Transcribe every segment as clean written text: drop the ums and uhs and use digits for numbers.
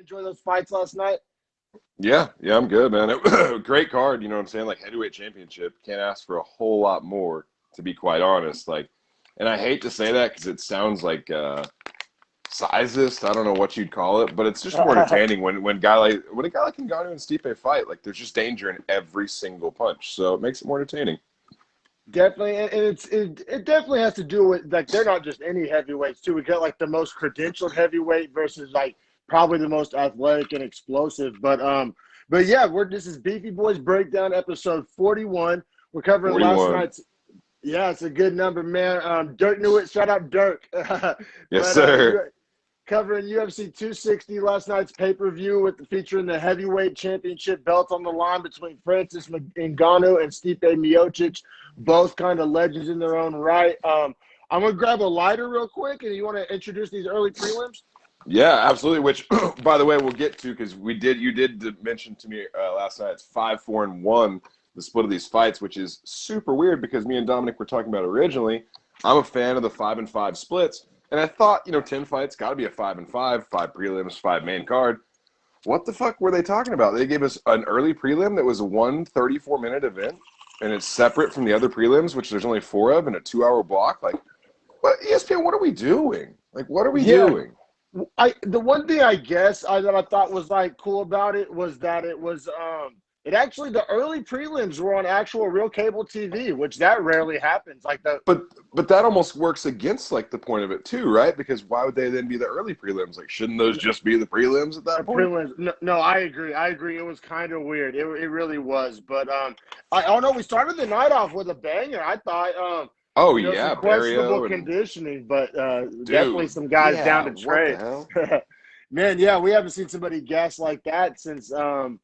enjoy those fights last night? Yeah, I'm good, man. Great card, you know what I'm saying? Like heavyweight championship, can't ask for a whole lot more, to be quite honest. Like, and I hate to say that because it sounds like sizist. I don't know what you'd call it, but it's just more entertaining when a guy like Ngannou and Stipe fight. Like, there's just danger in every single punch, so it makes it more entertaining. Definitely, and it definitely has to do with like they're not just any heavyweights too. We got like the most credentialed heavyweight versus like probably the most athletic and explosive. But yeah, this is Beefy Boys Breakdown episode 41. We're covering last 41. night's. Yeah, it's a good number, man. Dirk knew it. Shout out Dirk. Yes, But sir. covering UFC 260 last night's pay-per-view featuring the heavyweight championship belt on the line between Francis Ngannou and Stipe Miocic, both kind of legends in their own right. I'm gonna grab a lighter real quick, and you want to introduce these early prelims? Yeah, absolutely. Which, by the way, we'll get to because you did mention to me last night. It's 5-4-1, the split of these fights, which is super weird because me and Dominic were talking about originally. I'm a fan of the 5-5 splits, and I thought 10 fights got to be a 5-5, 5 prelims, 5 main card. What the fuck were they talking about? They gave us an early prelim that was a 34-minute event, and it's separate from the other prelims, which there's only 4 of, in a 2-hour block. Like, what ESPN? What are we doing? Like, what are we doing? The one thing I guess that I thought was like cool about it was that it actually the early prelims were on actual real cable TV, which that rarely happens. But that almost works against like the point of it too, right? Because why would they then be the early prelims? Like, shouldn't those just be the prelims at that point? prelims. No, I agree. It was kind of weird. It really was. But I don't know. We started the night off with a banger. I thought Oh some yeah, questionable Barrio and conditioning, but definitely dude, some guys yeah, down to what the trade. hell? Man, yeah, we haven't seen somebody gas like that since The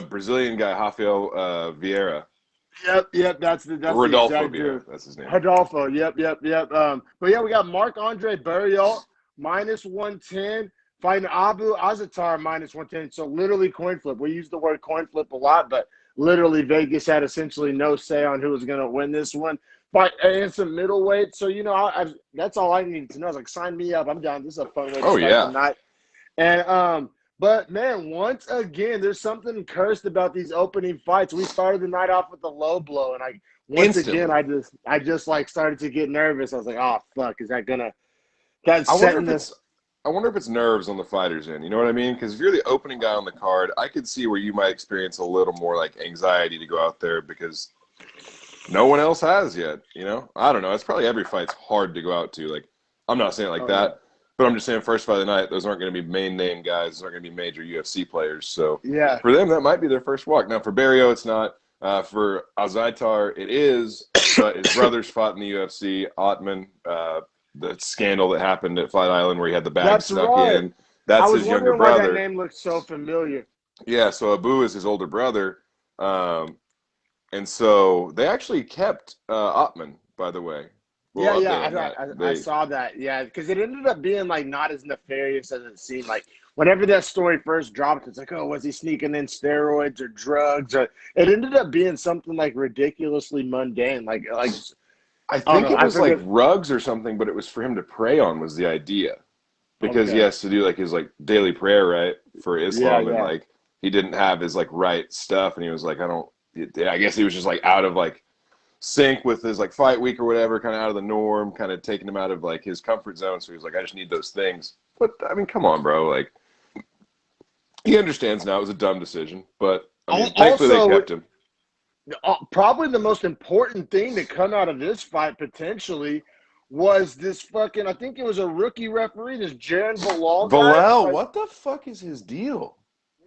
Brazilian guy Rafael Vieira, Yep, that's the Rodolfo exact Vieira, dude. that's his name. Rodolfo, yep. But yeah, we got Marc-Andre Barriault -110 fighting Abu Azatar -110. So literally coin flip. We use the word coin flip a lot, but literally Vegas had essentially no say on who was going to win this one. But it's a middleweight, so that's all I need to know. Is like, sign me up. I'm down. This is a fun way to Oh start the yeah, night. And but man, once again, there's something cursed about these opening fights. We started the night off with a low blow, and instantly. I just like started to get nervous. I was like, oh fuck, is that gonna that's I wonder setting if this? it's I wonder if it's nerves on the fighter's end. You know what I mean? Because if you're the opening guy on the card, I could see where you might experience a little more like anxiety to go out there because no one else has yet. I don't know. It's probably every fight's hard to go out to. Like, I'm not saying it like Oh yeah, that, but I'm just saying first fight of the night, those aren't going to be main name guys. Those aren't going to be major UFC players. So yeah. for them, that might be their first walk. Now for Barrio, it's not. For Azaitar, it is. But his brothers fought in the UFC. Ottman, the scandal that happened at Fight Island where he had the bag That's snuck right. in. I That's was his younger wondering why that brother. name looked so familiar. Yeah, so Abu is his older brother. Um, and so they actually kept Ottman, by the way. Yeah, Little yeah, update on that. I They, saw that. Yeah, because it ended up being like not as nefarious as it seemed. Like whenever that story first dropped, it's like, oh, was he sneaking in steroids or drugs? Or it ended up being something like ridiculously mundane. Like I I don't think know. it I was like forget. rugs or something, but it was for him to pray on was the idea. Because he Okay. has to do like his like daily prayer, right, for Yeah, Islam, and yeah. like he didn't have his like right stuff, and he was like, I don't. I guess he was just like out of like sync with his like fight week or whatever, kind of out of the norm, kind of taking him out of like his comfort zone. So he was like, I just need those things. But I mean, come on, bro. Like he understands now it was a dumb decision, but I mean, thankfully they Also, kept him. probably the most important thing to come out of this fight potentially was this fucking. I think it was a rookie referee, this Jaron Bilal guy. Valel, Like, what the fuck is his deal?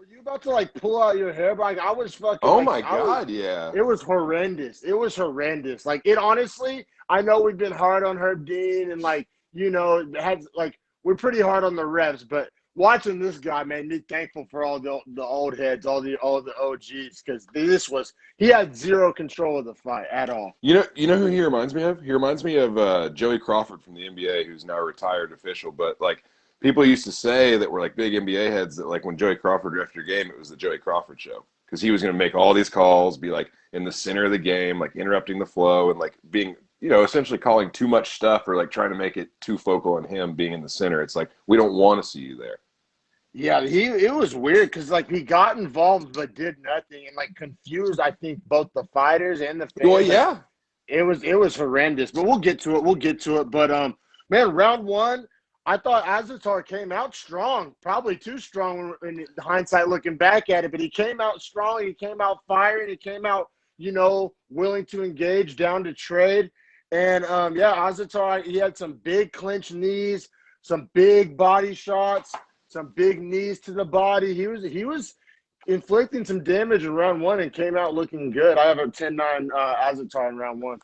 were you about to like pull out your hair? But like, I was fucking Oh like, my I was. God, yeah. It was horrendous. It was horrendous. Like it honestly, I know we've been hard on Herb Dean and like, had like we're pretty hard on the refs, but watching this guy made me thankful for all the old heads, all the OGs, because he had zero control of the fight at all. You know who he reminds me of? He reminds me of Joey Crawford from the NBA, who's now a retired official. But like people used to say that were like big NBA heads that like when Joey Crawford refed your game, it was the Joey Crawford show because he was going to make all these calls, be like in the center of the game, like interrupting the flow and like being essentially calling too much stuff or like trying to make it too focal on him being in the center. It's like we don't want to see you there. Yeah, it was weird because like he got involved but did nothing and like confused. I think both the fighters and the Well, fans. Like yeah. it was horrendous. But we'll get to it. We'll get to it. But man, round one, I thought Azatar came out strong. Probably too strong in hindsight looking back at it. But he came out strong. He came out firing. He came out, willing to engage, down to trade. And yeah, Azatar, he had some big clinch knees, some big body shots, some big knees to the body. He was inflicting some damage in round one and came out looking good. I have a 10-9 Azatar in round one.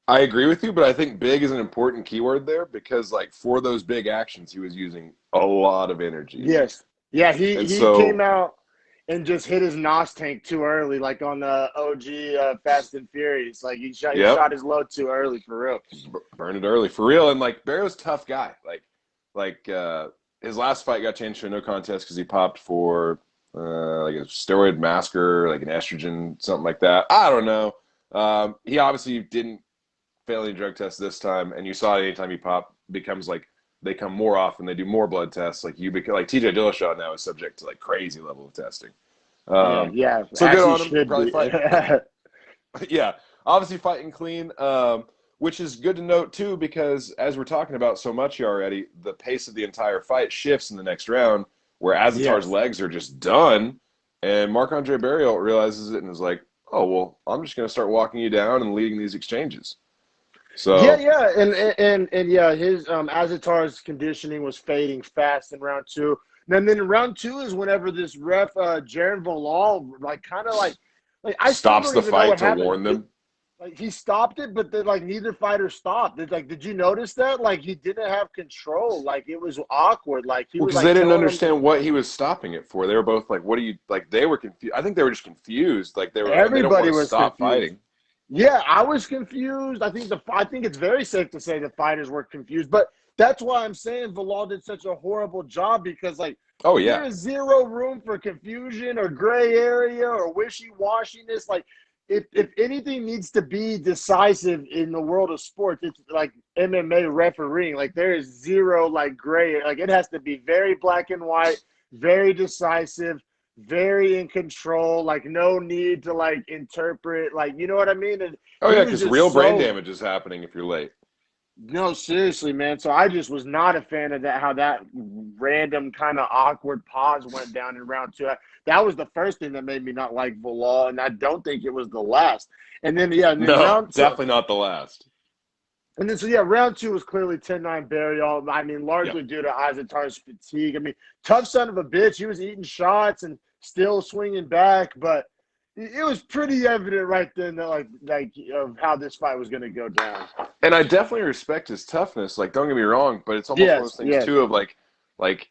I agree with you, but I think big is an important keyword there because, like, for those big actions, he was using a lot of energy. Yes. Yeah, he And he so, came out and just hit his NOS tank too early, like on the OG Fast and Furious. Like he yep, shot his load too early for real. burn it early for real. And like Barrio's a tough guy. His last fight got changed to a no contest because he popped for like a steroid masker, like an estrogen, something like that. I don't know. He obviously didn't fail any drug tests this time, and you saw it anytime he pop becomes like they come more often. They do more blood tests. Like TJ Dillashaw now is subject to like crazy level of testing. Yeah, yeah, So as good he on him. should Probably be. fighting. Yeah, obviously fighting clean, which is good to note too, because as we're talking about so much here already, the pace of the entire fight shifts in the next round, where Azatar's Yes. legs are just done, and Marc-Andre Barriault realizes it and is like, "Oh well, I'm just going to start walking you down and leading these exchanges." Yeah, So, yeah, and yeah, his Azatar's conditioning was fading fast in round two. And then in round two is whenever this ref Jaron Valal like kind of like I still stops don't the even know fight what to happened. warn them. Like he stopped it, but then like neither fighter stopped. Like, did you notice that? Like he didn't have control. Like it was awkward. Like he Well, was because they like didn't telling him understand what he was stopping it for. They were both like, "What are you like?" They were confused. I think they were just confused. Like they don't want everybody to was stop confused. fighting. Yeah, I was confused. I think it's very safe to say the fighters were confused, but that's why I'm saying Valal did such a horrible job because like Oh there yeah, is zero room for confusion or gray area or wishy-washiness. Like if anything needs to be decisive in the world of sports, it's like MMA refereeing. Like there is zero like gray. Like it has to be very black and white, very decisive, very in control, like no need to like interpret, like you know what I mean? And oh he yeah, was because real just brain so damage is happening if you're late. no, seriously, man. So I just was not a fan of that, how that random kind of awkward pause went down in round two. That was the first thing that made me not like Valal, and I don't think it was the last. And then yeah, and then No, round two definitely not the last. and then so yeah, round two was clearly 10-9 Barrial. I mean, Yep. largely due to Azatar's fatigue. I mean, tough son of a bitch. He was eating shots and still swinging back, but it was pretty evident right then that like of how this fight was going to go down. And I definitely respect his toughness. Like, don't get me wrong, but it's almost one of Yes, those things yes. too of like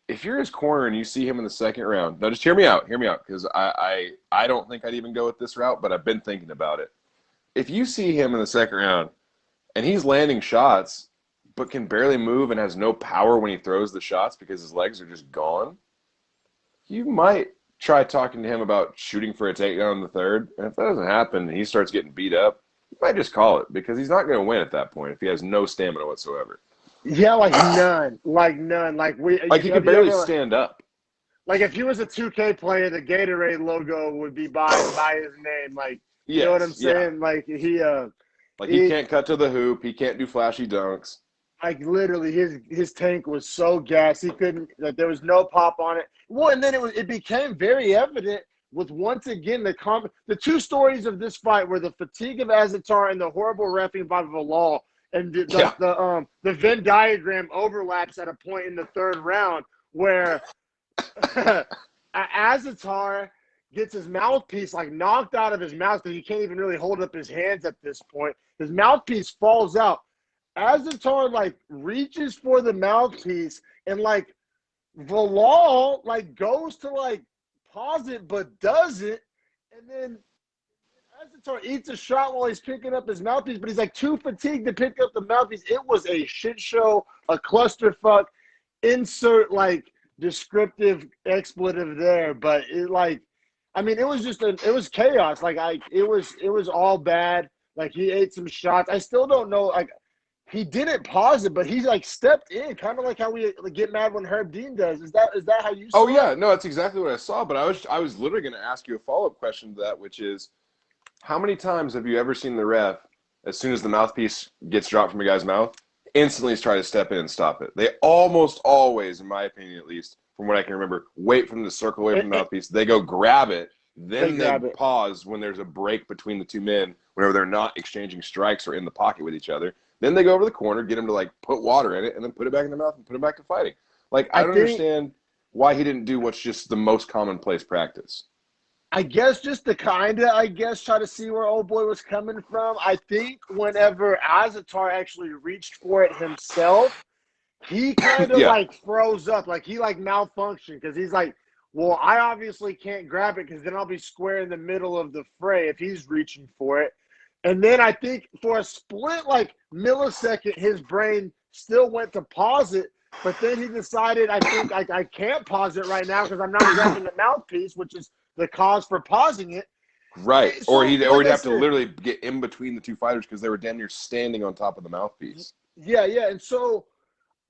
if you're his corner and you see him in the second round. Now, just hear me out, because I don't think I'd even go with this route, but I've been thinking about it. If you see him in the second round and he's landing shots, but can barely move and has no power when he throws the shots because his legs are just gone, you might try talking to him about shooting for a takedown in the third. And if that doesn't happen and he starts getting beat up, you might just call it because he's not going to win at that point if he has no stamina whatsoever. Yeah, like none. Like none. Like Like he could have you barely ever stand up. like if he was a 2K player, the Gatorade logo would be by his name. Like, you know what I'm Yes, yeah. saying? Like Like he he can't cut to the hoop. He can't do flashy dunks. like literally his tank was so gassed he couldn't, like there was no pop on it. Well, and then it became very evident with once again the two stories of this fight were the fatigue of Azatar and the horrible reffing by Valal. And Yeah. the Venn diagram overlaps at a point in the third round where Azatar gets his mouthpiece like knocked out of his mouth because he can't even really hold up his hands at this point. His mouthpiece falls out. Azatar like reaches for the mouthpiece and like Valal like goes to like pause it but doesn't, and then Azatar eats a shot while he's picking up his mouthpiece, but he's like too fatigued to pick up the mouthpiece. It was a shit show, a clusterfuck. Insert like descriptive expletive there, but it like, I mean, it was just it was chaos. Like it was all bad. Like he ate some shots. I still don't know. Like he didn't pause it, but he like stepped in, kind of like how we get mad when Herb Dean does. Is that how you saw Oh yeah, it? no, that's exactly what I saw. But I was literally going to ask you a follow-up question to that, which is, how many times have you ever seen the ref, as soon as the mouthpiece gets dropped from a guy's mouth, instantly try to step in and stop it? They almost always, in my opinion at least, from what I can remember, wait for them to circle away from the mouthpiece. They go grab it, then they pause when there's a break between the two men, whenever they're not exchanging strikes or in the pocket with each other. Then they go over to the corner, get him to like put water in it, and then put it back in their mouth and put it back to fighting. Like, I don't understand why he didn't do what's just the most commonplace practice. I guess just to try to see where old boy was coming from. I think whenever Azatar actually reached for it himself, he kind of like froze up, like he like malfunctioned, because he's like, well, I obviously can't grab it because then I'll be square in the middle of the fray if he's reaching for it. And then I think for a split like millisecond, his brain still went to pause it, but then he decided, I think I can't pause it right now because I'm not grabbing the mouthpiece, which is the cause for pausing it. Right. So, or he'd have to literally get in between the two fighters because they were damn near standing on top of the mouthpiece. Yeah. And so,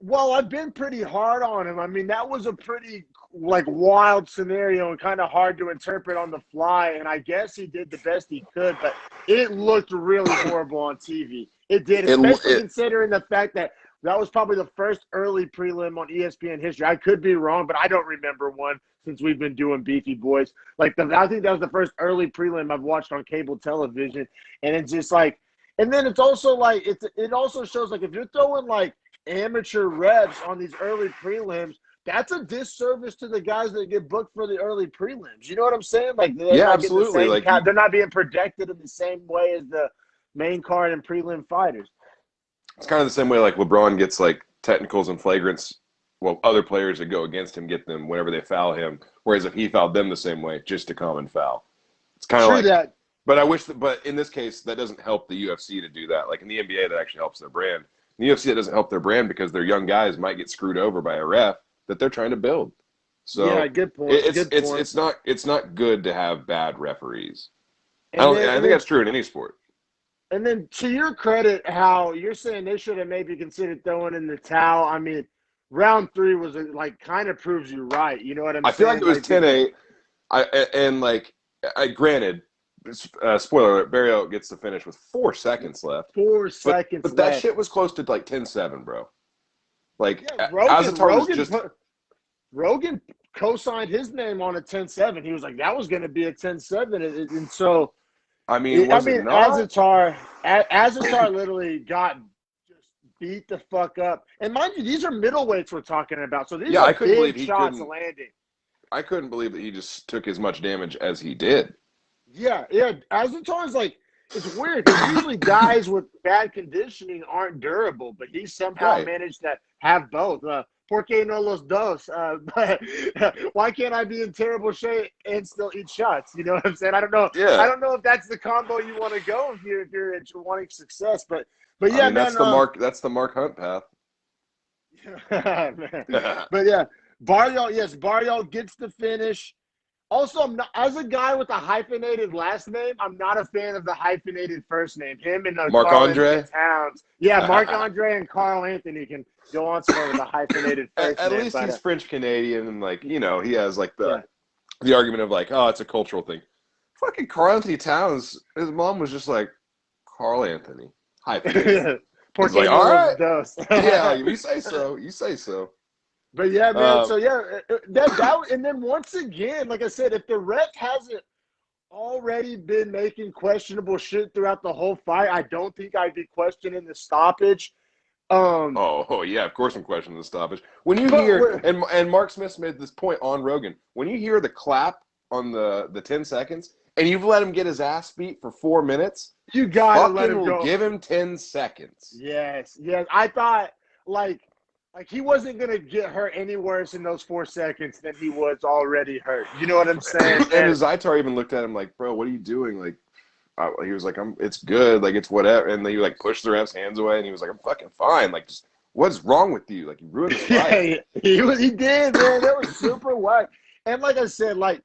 well, I've been pretty hard on him. I mean, that was a pretty like wild scenario and kind of hard to interpret on the fly. And I guess he did the best he could, but it looked really horrible on TV. It did, especially considering the fact that was probably the first early prelim on ESPN history. I could be wrong, but I don't remember one since we've been doing Beefy Boys. Like, I think that was the first early prelim I've watched on cable television. And it's just like, and then it's also like, it also shows like if you're throwing like amateur reps on these early prelims, that's a disservice to the guys that get booked for the early prelims. You know what I'm saying? Like, yeah, absolutely. Like, they're not being protected in the same way as the main card and prelim fighters. It's kind of the same way like LeBron gets like technicals and flagrants. Well, other players that go against him get them whenever they foul him. Whereas if he fouled them the same way, just a common foul. It's kind of like that. But but in this case, that doesn't help the UFC to do that. Like in the NBA, that actually helps their brand. In the UFC, that doesn't help their brand because their young guys might get screwed over by a ref that they're trying to build. So yeah, good point. It's not good to have bad referees. I think that's true in any sport. And then to your credit, how you're saying they should have maybe considered throwing in the towel. I mean, round 3 was like kind of proves you right. You know what I'm saying? I feel like it was 10-8. Granted, spoiler alert, Barrio gets the finish with 4 seconds left. 4 seconds but left. That shit was close to like 10-7, bro. Like, Rogan co-signed his name on a 10-7. He was like, that was going to be a 10-7. And so, I mean, Azatar literally got just beat the fuck up. And mind you, these are middleweights we're talking about. So these are big shots landing. I couldn't believe that he just took as much damage as he did. Yeah. Azatar is like, it's weird because usually guys with bad conditioning aren't durable, but he somehow managed to have both. ¿Por qué no los dos? Why can't I be in terrible shape and still eat shots? You know what I'm saying? I don't know. Yeah. I don't know if that's the combo you want to go here if you're wanting success. But yeah, I mean, that's the Mark Hunt path. But yeah, Barrio gets the finish. Also, I'm not, as a guy with a hyphenated last name, I'm not a fan of the hyphenated first name. Him and Marc-Andre Towns. Yeah, Marc-Andre and Carl Anthony can go on somewhere with a hyphenated first name. At least he's French Canadian, and like he has like the argument of like, oh, it's a cultural thing. Fucking Carl Anthony Towns, his mom was just like Carl Anthony hyphenated. He's like, all right, yeah, you say so. You say so. But yeah, man. So yeah, that and then once again, like I said, if the ref hasn't already been making questionable shit throughout the whole fight, I don't think I'd be questioning the stoppage. Oh yeah, of course I'm questioning the stoppage. When you hear and Mark Smith made this point on Rogan, when you hear the clap on the 10 seconds and you've let him get his ass beat for 4 minutes, you gotta let him go. Give him 10 seconds. Yes. I thought like he wasn't going to get hurt any worse in those 4 seconds than he was already hurt. You know what I'm saying? And Zaitar even looked at him like, bro, what are you doing? Like, he was like, it's good. Like, it's whatever. And then he like pushed the ref's hands away and he was like, I'm fucking fine. Like, just, what's wrong with you? Like, you ruined his fight. Yeah, he did, man. That was super whack. And like I said, like,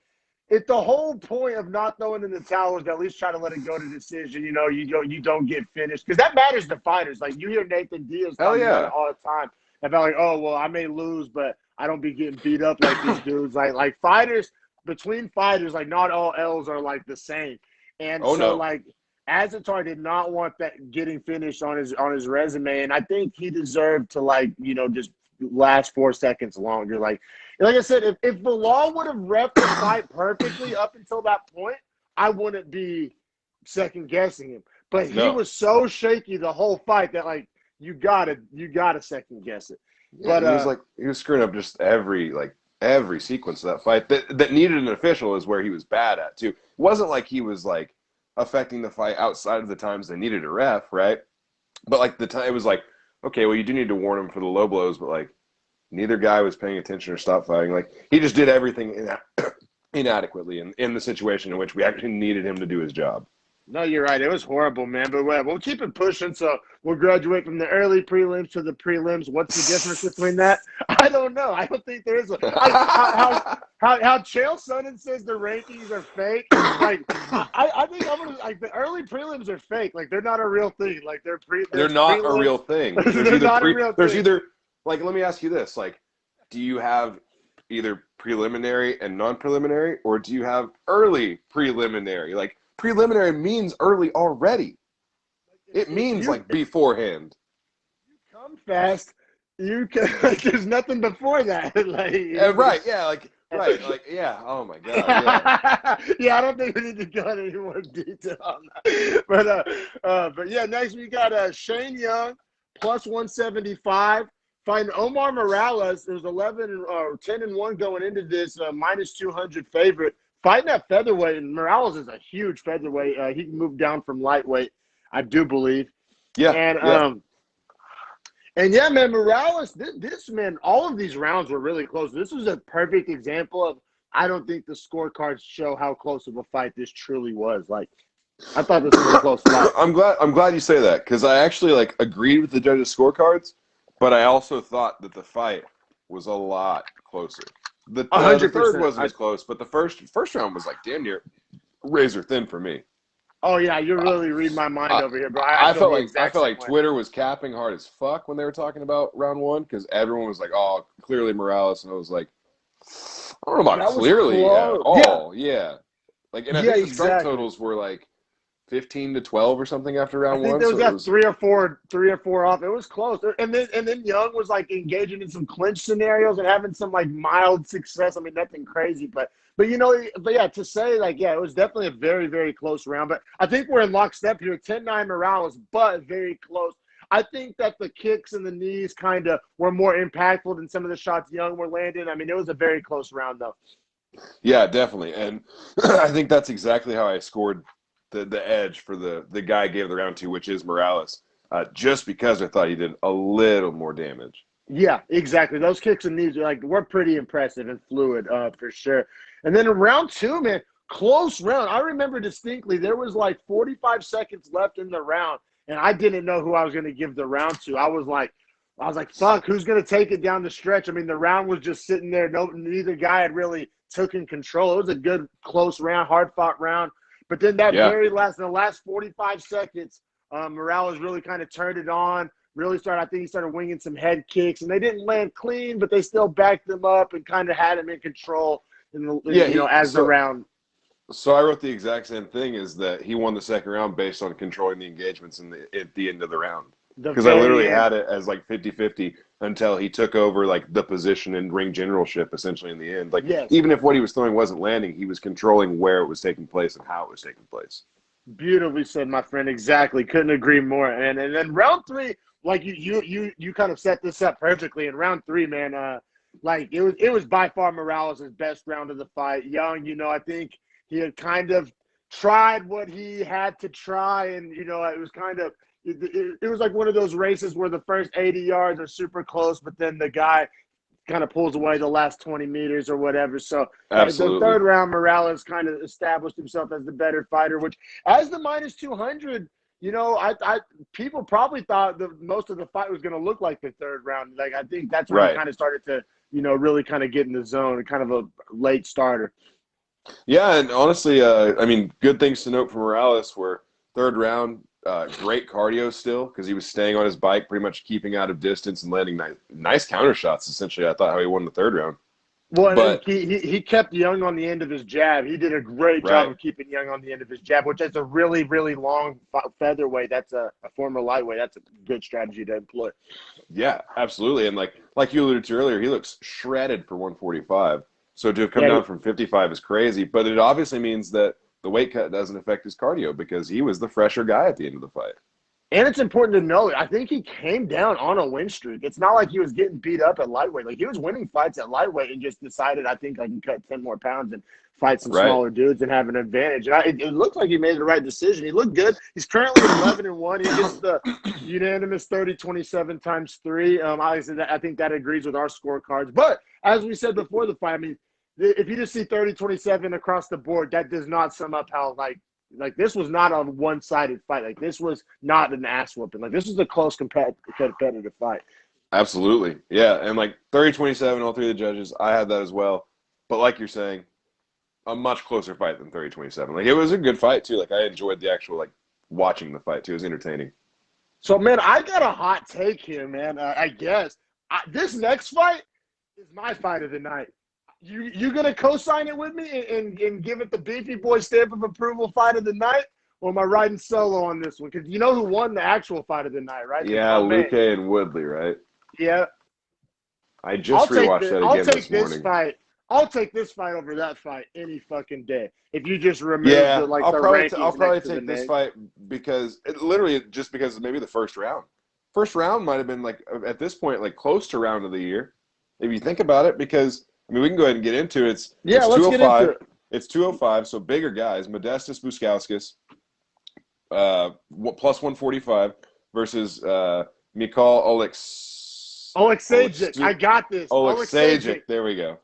If the whole point of not throwing in the towel is to at least try to let it go to decision, you don't get finished, because that matters to fighters. Like, you hear Nathan Diaz Hell talking about yeah. it all the time about, like, oh well, I may lose, but I don't be getting beat up like these dudes. Like fighters, between fighters, like, not all L's are like the same. And Oh, so no. like, Azatar did not want that getting finished on his resume, and I think he deserved to, like, just last 4 seconds longer. Like I said, if Bilal would have reffed the fight perfectly up until that point, I wouldn't be second guessing him. But he was so shaky the whole fight that, like, you gotta second guess it. Yeah, But he was screwing up just every sequence of that fight that needed an official is where he was bad at too. It wasn't like he was like affecting the fight outside of the times they needed a ref, right? But like the time, it was like, okay, well, you do need to warn him for the low blows, but like neither guy was paying attention or stopped fighting. Like, he just did everything inadequately in the situation in which we actually needed him to do his job. no, you're right. It was horrible, man. But we'll keep it pushing. So we'll graduate from the early prelims to the prelims. What's the difference between that? I don't know. I don't think there is a. How Chael Sonnen says the rankings are fake. Like, I think I'm gonna, like, the early prelims are fake. Like, they're not a real thing. Like, they're not prelims. a real thing. They're not a real There's thing. either, like, let me ask you this, like, do you have either preliminary and non-preliminary, or do you have early preliminary? Like, preliminary means early already. It means like beforehand. You come fast. You can. Like, there's nothing before that. Like, right? Yeah. Like, right. Like, yeah. Oh my god. Yeah. Yeah, I don't think we need to go into any more detail on that. But yeah, next we got Shane Young plus 175 fighting Omar Morales. There's 10-1 going into this, minus 200 favorite. Fighting at featherweight, and Morales is a huge featherweight. He can move down from lightweight, I do believe. Yeah. And yeah, man, Morales, this man, all of these rounds were really close. This was a perfect example of, I don't think the scorecards show how close of a fight this truly was. Like, I thought this was a close fight. I'm glad you say that, because I actually, like, agreed with the judges' scorecards, but I also thought that the fight was a lot closer. The third wasn't as close, but the first round was like damn near razor thin for me. Oh yeah, you're really reading my mind over here, bro. I felt like Twitter was capping hard as fuck when they were talking about round one, because everyone was like, "Oh, clearly Morales," and I was like, "I don't know about clearly at all." Yeah. Like, and I think the strike totals were like 15-12 or something after round one. I think there was three or four off. It was close. And then Young was like engaging in some clinch scenarios and having some like mild success. I mean, nothing crazy, but yeah, to say, like, yeah, it was definitely a very, very close round. But I think we're in lockstep here. 10-9 Morales, but very close. I think that the kicks and the knees kind of were more impactful than some of the shots Young were landing. I mean, it was a very close round, though. Yeah, definitely. And I think that's exactly how I scored the edge for the guy I gave the round to, which is Morales, just because I thought he did a little more damage. Yeah, exactly. Those kicks and knees were pretty impressive and fluid, for sure. And then in round two, man, close round. I remember distinctly there was like 45 seconds left in the round, and I didn't know who I was going to give the round to. I was like, fuck, who's going to take it down the stretch? I mean, the round was just sitting there. Neither guy had really taken control. It was a good, close round, hard-fought round. But then the last 45 seconds, Morales really kind of turned it on. I think he started winging some head kicks, and they didn't land clean, but they still backed him up and kind of had him in control the round. So I wrote the exact same thing, is that he won the second round based on controlling the engagements at the end of the round. Because I literally had it as like 50-50 until he took over like the position and ring generalship essentially in the end. Like, even if what he was throwing wasn't landing, he was controlling where it was taking place and how it was taking place. Beautifully said, my friend. Exactly. Couldn't agree more. And then round three, like you kind of set this up perfectly. In round three, man, like it was by far Morales' best round of the fight. Young, I think he had kind of tried what he had to try, and it was kind of it was like one of those races where the first 80 yards are super close, but then the guy kind of pulls away the last 20 meters or whatever. So the third round, Morales kind of established himself as the better fighter, which as the minus 200, people probably thought most of the fight was going to look like the third round. Like, I think that's when he kind of started to, really kind of get in the zone, and kind of a late starter. Yeah, and honestly, I mean, good things to note for Morales were third round, great cardio still because he was staying on his bike, pretty much keeping out of distance and landing nice counter shots. Essentially, I thought how he won the third round. Well, and then But he kept Young on the end of his jab. He did a great job right, of keeping Young on the end of his jab, which is a really, really long featherweight. That's a former lightweight. That's a good strategy to employ. yeah, absolutely. And like you alluded to earlier, he looks shredded for 145. So to have come Yeah, down from 55 is crazy. But it obviously means that the weight cut doesn't affect his cardio because he was the fresher guy at the end of the fight. and it's important to know, I think he came down on a win streak. It's not like he was getting beat up at lightweight. Like, he was winning fights at lightweight and just decided, I think I can cut 10 more pounds and fight some Right. smaller dudes and have an advantage. And it looked like he made the right decision. He looked good. He's currently 11-1. He gets the unanimous 30-27 times 3. Obviously, I think that agrees with our scorecards. But as we said before the fight, I mean, if you just see 30-27 across the board, that does not sum up how, like this was not a one-sided fight. Like, this was not an ass whooping. Like, this was a close competitive fight. Absolutely. Yeah. And like 30-27, all three of the judges, I had that as well. But like you're saying, a much closer fight than 30-27. Like, it was a good fight too. Like, I enjoyed the actual like watching the fight too. It was entertaining. So, man, I got a hot take here, man. I guess this next fight is my fight of the night. You gonna co-sign it with me and give it the Beefy Boys stamp of approval fight of the night, or am I riding solo on this one? Because you know who won the actual fight of the night, right? Yeah, Luque and Woodley, right? Yeah. I just rewatched that again this morning. I'll take this fight over that fight any fucking day. If you just remove Yeah, the I'll probably rankings take this fight because just because maybe the first round. First round might have been like at this point like close to round of the year, if you think about it. Because I mean, we can go ahead and get into it. It's let's 205. get into it. It's 205, so bigger guys. Modestas Bukauskas, plus 145 versus Mikhail Oleksiejczuk. I got this. Oleksiejczuk. There we go.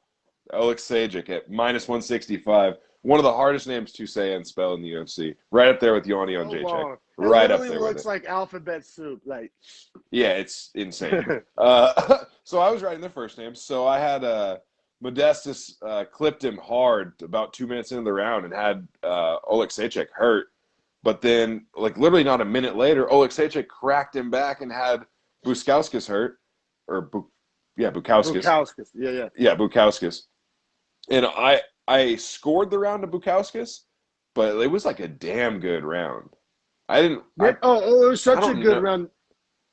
Oleksiejczuk at minus 165. One of the hardest names to say and spell in the UFC. Right up there with Yoni on Jacek. Right up there with it. Looks like alphabet soup. Like, yeah, it's insane. So I was writing the first name. So I had Modestas clipped him hard about 2 minutes into the round and had Oleksiejczuk hurt. But then, like, literally not a minute later, Oleksiejczuk cracked him back and had Bukauskas hurt. Bukauskas. Bukauskas. Yeah. Yeah, Bukauskas. And I scored the round to Bukauskas, but it was like a damn good round. It was such a good round.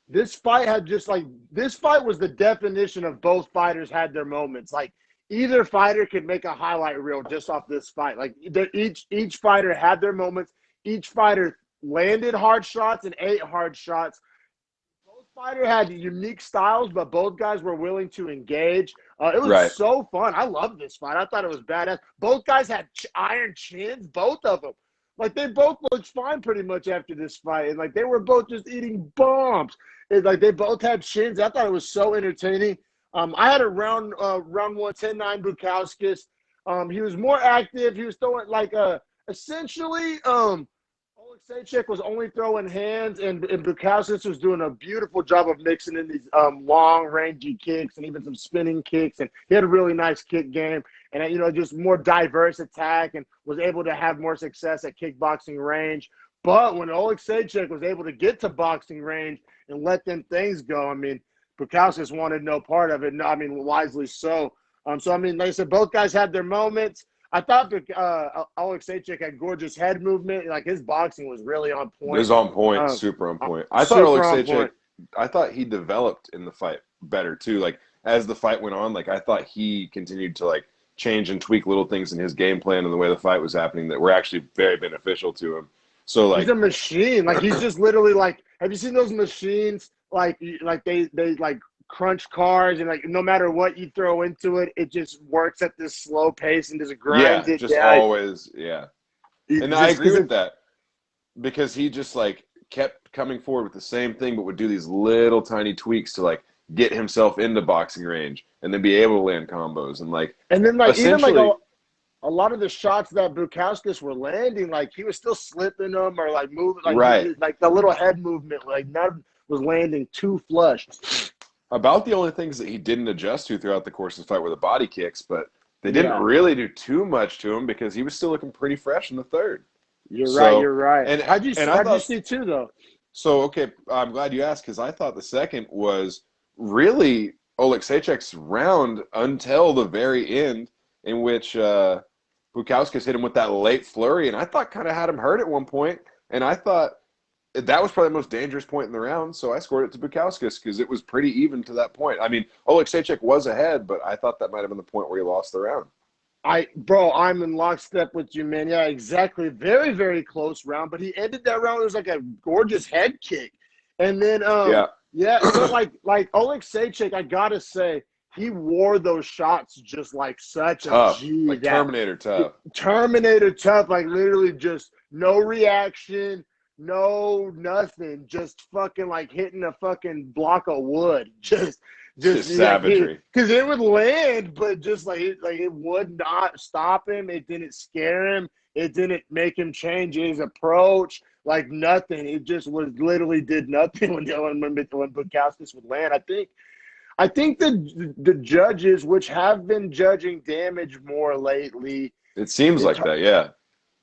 This fight was the definition of both fighters had their moments. Like, either fighter could make a highlight reel just off this fight. Like, each fighter had their moments. Each fighter landed hard shots and ate hard shots. Both fighters had unique styles, but both guys were willing to engage. It was so fun. I love this fight. I thought it was badass. Both guys had iron chins, both of them. Like, they both looked fine pretty much after this fight. And, like, they were both just eating bombs. And, like, they both had chins. I thought it was so entertaining. I had a round 1, 10-9 Bukauskas. He was more active. He was throwing, like, essentially, Oleksiejczuk was only throwing hands, and Bukauskas was doing a beautiful job of mixing in these long, rangy kicks and even some spinning kicks. And he had a really nice kick game and, just more diverse attack and was able to have more success at kickboxing range. But when Oleksiejczuk was able to get to boxing range and let them things go, I mean, Bukauskas wanted no part of it. I mean, wisely so. So, I mean, like I said, both guys had their moments. I thought Oleksiejczuk had gorgeous head movement. Like, his boxing was really on point. It was on point, super on point. I thought Oleksiejczuk, I thought he developed in the fight better too. Like, as the fight went on, like, I thought he continued to like change and tweak little things in his game plan and the way the fight was happening that were actually very beneficial to him. So, like, he's a machine. Like, he's just literally like, have you seen those machines? Like they like crunch cars, and like no matter what you throw into it, it just works at this slow pace and just grinds it. Just always, yeah. And I agree with that because he just like kept coming forward with the same thing, but would do these little tiny tweaks to like get himself into boxing range and then be able to land combos and then like even like a lot of the shots that Bukauskas were landing, like he was still slipping them or like moving, like the little head movement, like none was landing too flush. About the only things that he didn't adjust to throughout the course of the fight were the body kicks, but they didn't really do too much to him because he was still looking pretty fresh in the third. You're right. You're right. And how'd you see two though? So okay, I'm glad you asked because I thought the second was really Oleksiejczyk's round until the very end, in which Bukauskas hit him with that late flurry, and I thought kind of had him hurt at one point, and I thought that was probably the most dangerous point in the round, so I scored it to Bukauskas because it was pretty even to that point. I mean, Oleksiejczyk was ahead, but I thought that might have been the point where he lost the round. I'm in lockstep with you, man. Yeah, exactly. Very, very close round, but he ended that round. It was like a gorgeous head kick, and then so like Oleksiejczyk, I gotta say, he wore those shots just like such tough, a G. like Terminator tough. Terminator tough, like literally just no reaction, no nothing, just fucking like hitting a fucking block of wood, just savagery. Because it would land, but just like it would not stop him. It didn't scare him. It didn't make him change his approach. Like nothing. It just literally did nothing when Bukauskas would land. I think the judges, which have been judging damage more lately, it seems like that, yeah.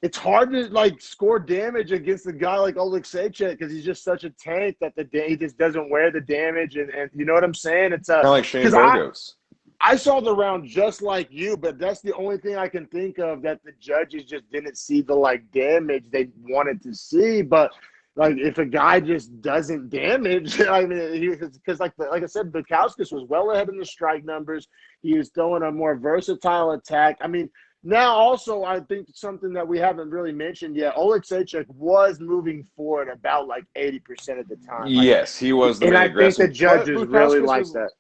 It's hard to like score damage against a guy like Oleksiejczyk because he's just such a tank that he just doesn't wear the damage, and you know what I'm saying? It's kind of like Shane Burgos. I saw the round just like you, but that's the only thing I can think of that the judges just didn't see the like damage they wanted to see. But like if a guy just doesn't damage, I mean, because like I said, Bukauskas was well ahead in the strike numbers. He was throwing a more versatile attack. I mean. Now, also, I think something that we haven't really mentioned yet, Oleksiejczyk was moving forward about like 80% of the time. Yes, he was the main aggressive. And I think the judges really liked that.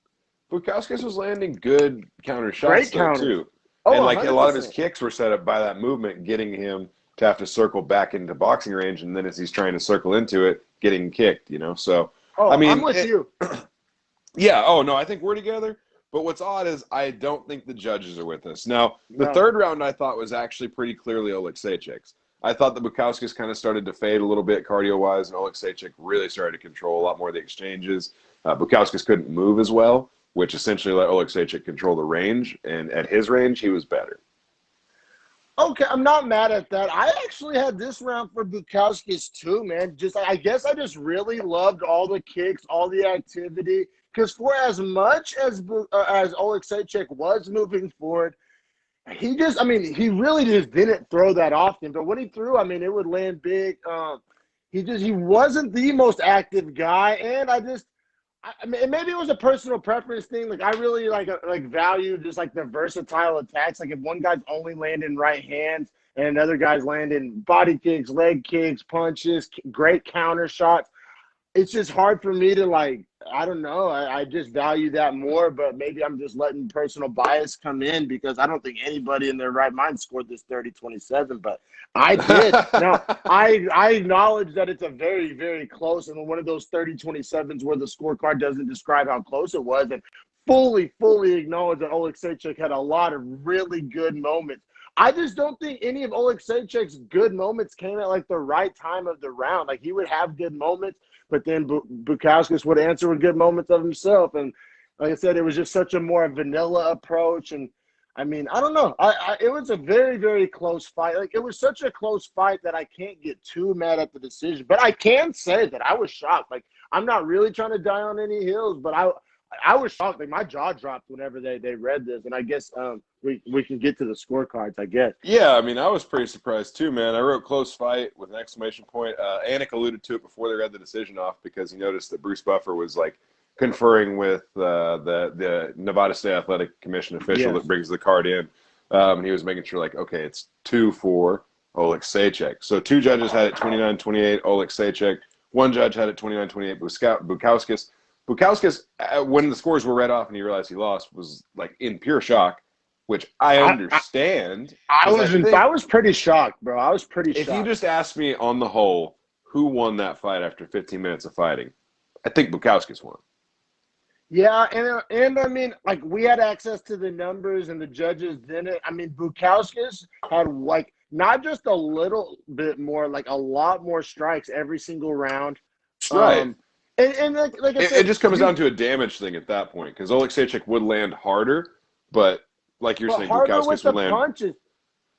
Bukauskas was landing good counter shots too. Oh, and like 100%. a lot of his kicks were set up by that movement, getting him to have to circle back into boxing range, and then as he's trying to circle into it, getting kicked, you know. So, I mean, I'm with you. Yeah, oh, no, I think we're together. But what's odd is I don't think the judges are with us. Now, the third round I thought was actually pretty clearly Oleksiejczyk's. I thought that Bukauskas kind of started to fade a little bit cardio-wise, and Oleksiejczyk really started to control a lot more of the exchanges. Bukauskas couldn't move as well, which essentially let Oleksiejczyk control the range, and at his range, he was better. Okay, I'm not mad at that. I actually had this round for Bukauskas too, man. I guess I just really loved all the kicks, all the activity. Because for as much as Oleksiejczyk was moving forward, he really just didn't throw that often. But when he threw, I mean, it would land big. He wasn't the most active guy, and I mean, maybe it was a personal preference thing. Like I really value just like the versatile attacks. Like if one guy's only landing right hands and another guy's landing body kicks, leg kicks, punches, great counter shots. It's just hard for me to I don't know. I just value that more, but maybe I'm just letting personal bias come in because I don't think anybody in their right mind scored this 30-27, but I did. Now, I acknowledge that it's a very, very close, and one of those 30-27s where the scorecard doesn't describe how close it was, and fully acknowledge that Oleksiejczyk had a lot of really good moments. I just don't think any of Oleksiejczyk's good moments came at like the right time of the round. Like he would have good moments, but then Bukauskas would answer with good moments of himself. And like I said, it was just such a more vanilla approach. And I mean, I don't know. It was a very, very close fight. Like it was such a close fight that I can't get too mad at the decision. But I can say that I was shocked. Like I'm not really trying to die on any hills, but I was shocked. Like my jaw dropped whenever they read this, and I guess we can get to the scorecards. I guess. Yeah, I mean, I was pretty surprised too, man. I wrote close fight with an exclamation point. Anik alluded to it before they read the decision off because he noticed that Bruce Buffer was like conferring with the Nevada State Athletic Commission official that brings the card in. He was making sure like, okay, it's 2-4 Oleksiejczyk. So two judges had it 29-28 Oleksiejczyk. One judge had it 29-28 Bukauskas. Bukauskas, when the scores were read off and he realized he lost, was like in pure shock, which I understand. I was pretty shocked, bro. I was pretty shocked. If you just asked me on the whole who won that fight after 15 minutes of fighting, I think Bukauskas won. Yeah, and I mean, like we had access to the numbers and the judges didn't. I mean, Bukauskas had like not just a little bit more, like a lot more strikes every single round. Right. And like I said, it just comes down to a damage thing at that point because Oleksiejczyk would land harder, but like you're but saying, harder with Bukowskis the would land. punches.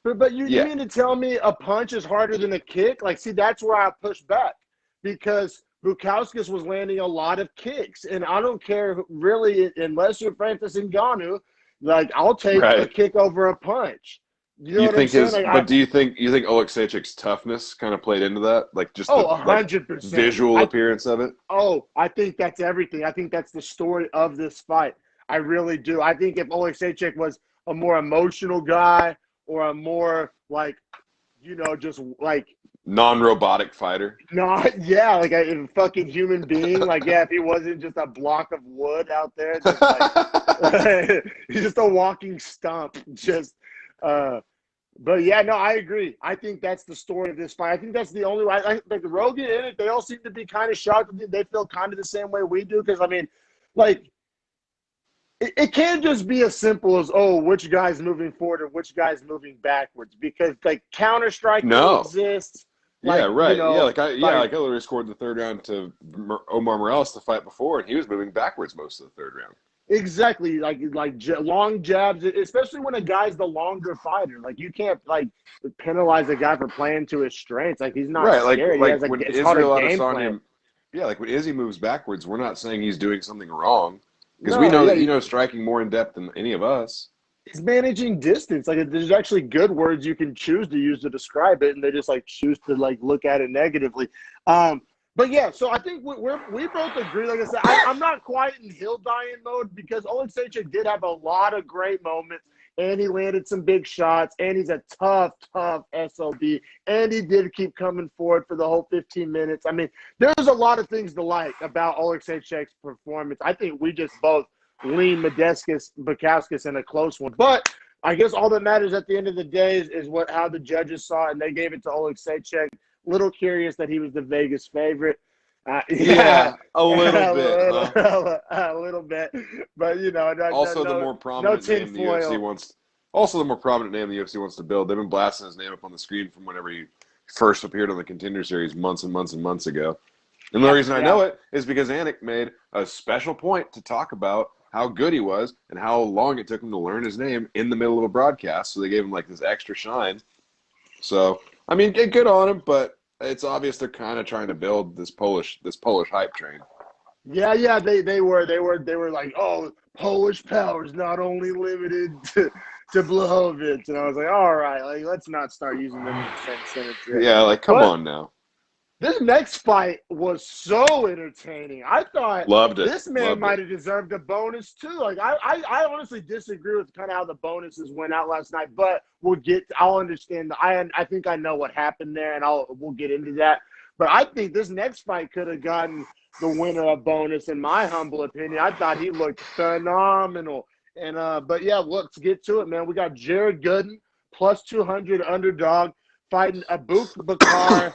But you Yeah, mean to tell me a punch is harder than a kick? Like, see, that's where I push back because Bukowskis was landing a lot of kicks, and I don't care really unless you're Francis Ngannou. Like, I'll take a right. kick over a punch. You know You what I'm think saying? his, Like, but do you think Oleksijcik's toughness kind of played into that? Like just the like 100%. visual appearance of it? I think that's everything. I think that's the story of this fight. I really do. I think if Miocic was a more emotional guy or a more like, just like Non-robotic fighter. not, yeah, like a fucking human being. Like, yeah, if he wasn't just a block of wood out there, just like he's just a walking stump. But yeah, no, I agree. I think that's the story of this fight. I think that's the only way. Like Rogan in it, they all seem to be kind of shocked. They feel kind of the same way we do. Because I mean, like, it can't just be as simple as which guy's moving forward or which guy's moving backwards. Because like counter striking No. exists. Yeah, Like, right. Like I literally scored the third round to Omar Morales the fight before, and he was moving backwards most of the third round. exactly, like long jabs, especially when a guy's the longer fighter. Like you can't like penalize a guy for playing to his strengths. Like he's not Right, scared. He has when it's called a Israel game plan. Adesanya, like when Izzy moves backwards, we're not saying he's doing something wrong because we No, know yeah, that striking more in depth than any of us. he's managing distance. Like there's actually good words you can choose to use to describe it, and they just like choose to like look at it negatively. But yeah, so I think we both agree. Like I said, I'm not quite in hill dying mode because Oleksiejczuk did have a lot of great moments, and he landed some big shots, and he's a tough SOB, and he did keep coming forward for the whole 15 minutes. I mean, there's a lot of things to like about Oleksiejczuk's performance. I think we just both lean Bukowskis in a close one. But I guess all that matters at the end of the day is how the judges saw it, and they gave it to Oleksiejczuk. Little curious that he was the Vegas favorite. Yeah, a little bit, huh? A little bit. But, Also, the more prominent name the UFC wants. Also, the more prominent name the UFC wants to build. They've been blasting his name up on the screen from whenever he first appeared on the Contender Series months and months and months ago. And the reason I know it is because Anik made a special point to talk about how good he was and how long it took him to learn his name in the middle of a broadcast. So they gave him like this extra shine. So I mean, good on him, but it's obvious they're kind of trying to build this Polish hype train. Yeah, they were like, Polish power is not only limited to Blachowicz, and I was like, all right, like let's not start using them in the same sentence here. Yeah, like come on now. This next fight was so entertaining. I thought Loved it. This man might have deserved a bonus too. Like I honestly disagree with kind of how the bonuses went out last night, but I'll understand. I think I know what happened there, and we'll get into that. But I think this next fight could have gotten the winner a bonus, in my humble opinion. I thought he looked phenomenal. And but yeah, let's get to it, man. We got Jared Gooden plus 200 underdog fighting Abubakar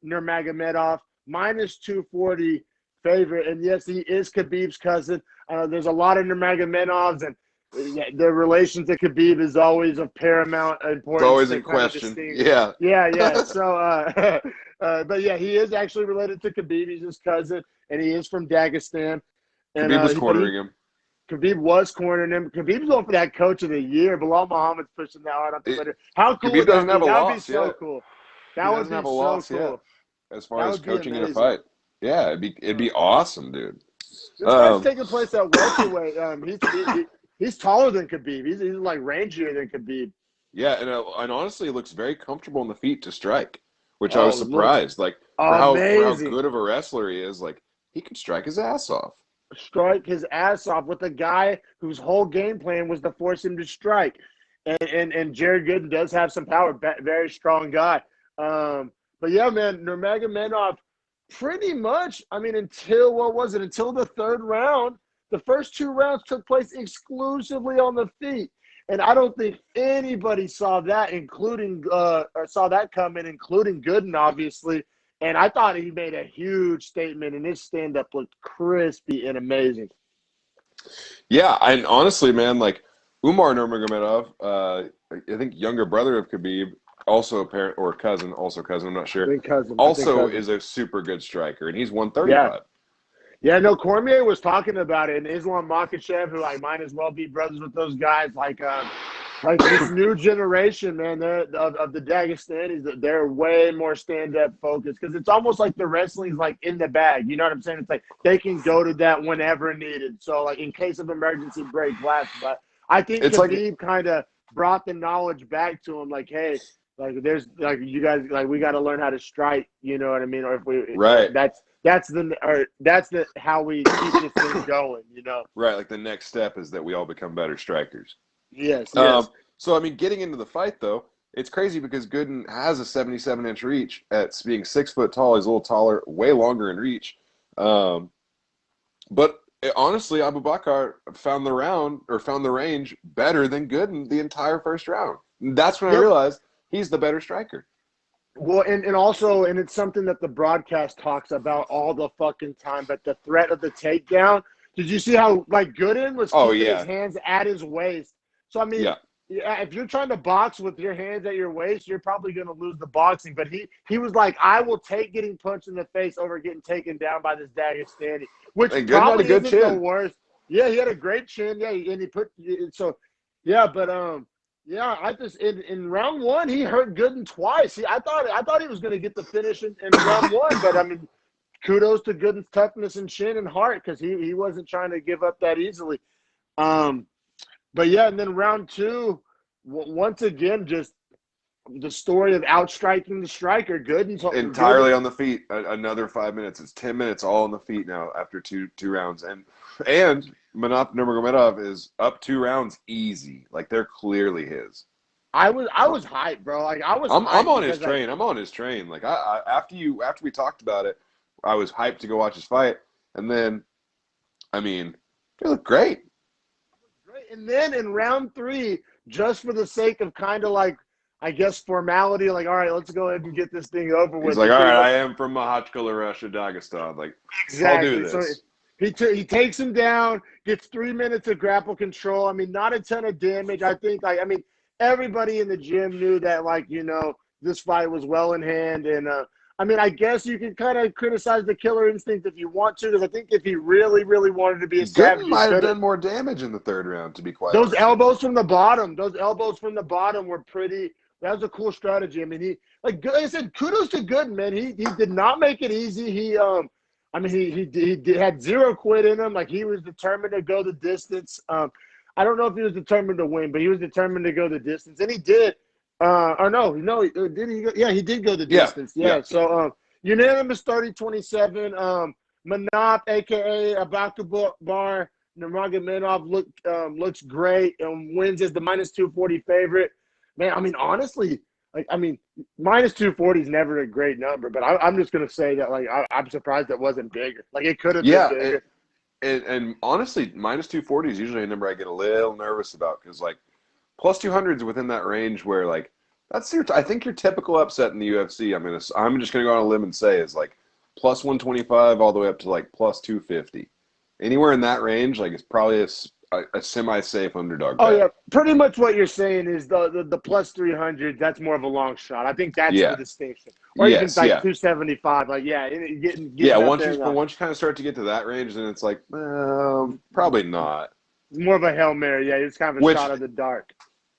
Nurmagomedov minus 240 favorite. And yes, he is Khabib's cousin. There's a lot of Nurmagomedovs, and the relation to Khabib is always of paramount importance. It's always in question. Yeah. So, but yeah, he is actually related to Khabib. He's his cousin, and he is from Dagestan. And Khabib was cornering him. Khabib was cornering him. Khabib's going for that coach of the year. Bilal Muhammad's pushing that hard on Twitter. How cool Khabib doesn't have a loss. That would be so cool. That would be so cool. As far as coaching in a fight. Yeah, it'd be awesome, dude. This fight's taking place at welterweight. He's taller than Khabib. He's like rangier than Khabib. Yeah, and honestly, he looks very comfortable on the feet to strike, which I was surprised. Like for how good of a wrestler he is, like he could strike his ass off. Strike his ass off with a guy whose whole game plan was to force him to strike. And Jared Gooden does have some power, very strong guy. But yeah, man, Nurmagomedov pretty much, I mean, until the third round, the first two rounds took place exclusively on the feet. And I don't think anybody saw that, including Gooden, obviously. And I thought he made a huge statement, and his stand-up looked crispy and amazing. Yeah, and honestly, man, like Umar Nurmagomedov, I think younger brother of Khabib, also a parent or cousin, I'm not sure. Cousin, also is a super good striker, and he's 135. Yeah, no, Cormier was talking about it, and Islam Makhachev, who like might as well be brothers with those guys, like this new generation, man, of the Dagestanis, they're way more stand-up focused because it's almost like the wrestling's like in the bag. You know what I'm saying? It's like they can go to that whenever needed. So like in case of emergency, break glass. But I think It's Khabib kind of brought the knowledge back to him, like, hey, like there's like you guys like we got to learn how to strike. You know what I mean? Or if we right. that's the how we keep this thing going. You know? Right. Like the next step is that we all become better strikers. Yes. Yes. So, I mean, getting into the fight, though, it's crazy because Gooden has a 77-inch reach at being 6 foot tall. He's a little taller, way longer in reach. But honestly, Abu Bakr found the range better than Gooden the entire first round. That's when I realized he's the better striker. Well, and also, and it's something that the broadcast talks about all the fucking time, but the threat of the takedown. Did you see how, like, Gooden was keeping his hands at his waist? So, I mean, if you're trying to box with your hands at your waist, you're probably going to lose the boxing. But he was like, I will take getting punched in the face over getting taken down by this Dagestani, which probably isn't the worst. Yeah, he had a great chin. Yeah, and he put – so, yeah, but yeah, I just in round one he hurt Gooden twice. I thought he was going to get the finish in round one, but I mean, kudos to Gooden's toughness and chin and heart because he wasn't trying to give up that easily. But yeah, and then round two, once again, just the story of outstriking the striker. Gooden's entirely on the feet. Another 5 minutes. It's 10 minutes all on the feet now after two rounds, and Nurmagomedov is up 2 rounds easy. Like they're clearly his. I was hyped, bro. Like I'm on his train. I'm on his train. Like after we talked about it, I was hyped to go watch his fight, and then, I mean, he looked great. And then in round 3, just for the sake of kind of like, I guess, formality, like, all right, let's go ahead and get this thing over with. He's like, all right, I am from Makhachkala, Russia, Dagestan. Like, exactly. I'll do this. So he takes him down, gets 3 minutes of grapple control. I mean, not a ton of damage. I think, like, I mean, everybody in the gym knew that, like, you know, this fight was well in hand. And, I mean, I guess you can kind of criticize the killer instinct if you want to, because I think if he really, really wanted to be a savage, he might have done more damage in the 3rd round, to be quite honest. Those elbows from the bottom were pretty. That was a cool strategy. I mean, he, like I said, kudos to Gooden, man. He did not make it easy. He had zero quit in him. Like, he was determined to go the distance. I don't know if he was determined to win, but he was determined to go the distance, and he did. Did he go? Yeah, he did go the distance. Yeah. So unanimous 30-27. Manap, aka Abakar Nurmagomedov, looks great and wins as the -240 favorite. Man, I mean, honestly, like, I mean, -240 is never a great number, but I'm just gonna say that, like, I'm surprised it wasn't bigger. Like, it could have been bigger. And honestly, -240 is usually a number I get a little nervous about because, like, +200 is within that range where, like, I think your typical upset in the UFC. I'm just gonna go on a limb and say is like +125 all the way up to like +250. Anywhere in that range, like, it's probably a semi-safe underdog. Oh, yeah. Pretty much what you're saying is the +300, that's more of a long shot. I think that's the distinction. Or even like 275. Like, once you kind of start to get to that range, then it's like, probably not. More of a Hail Mary. Yeah, it's kind of a shot of the dark.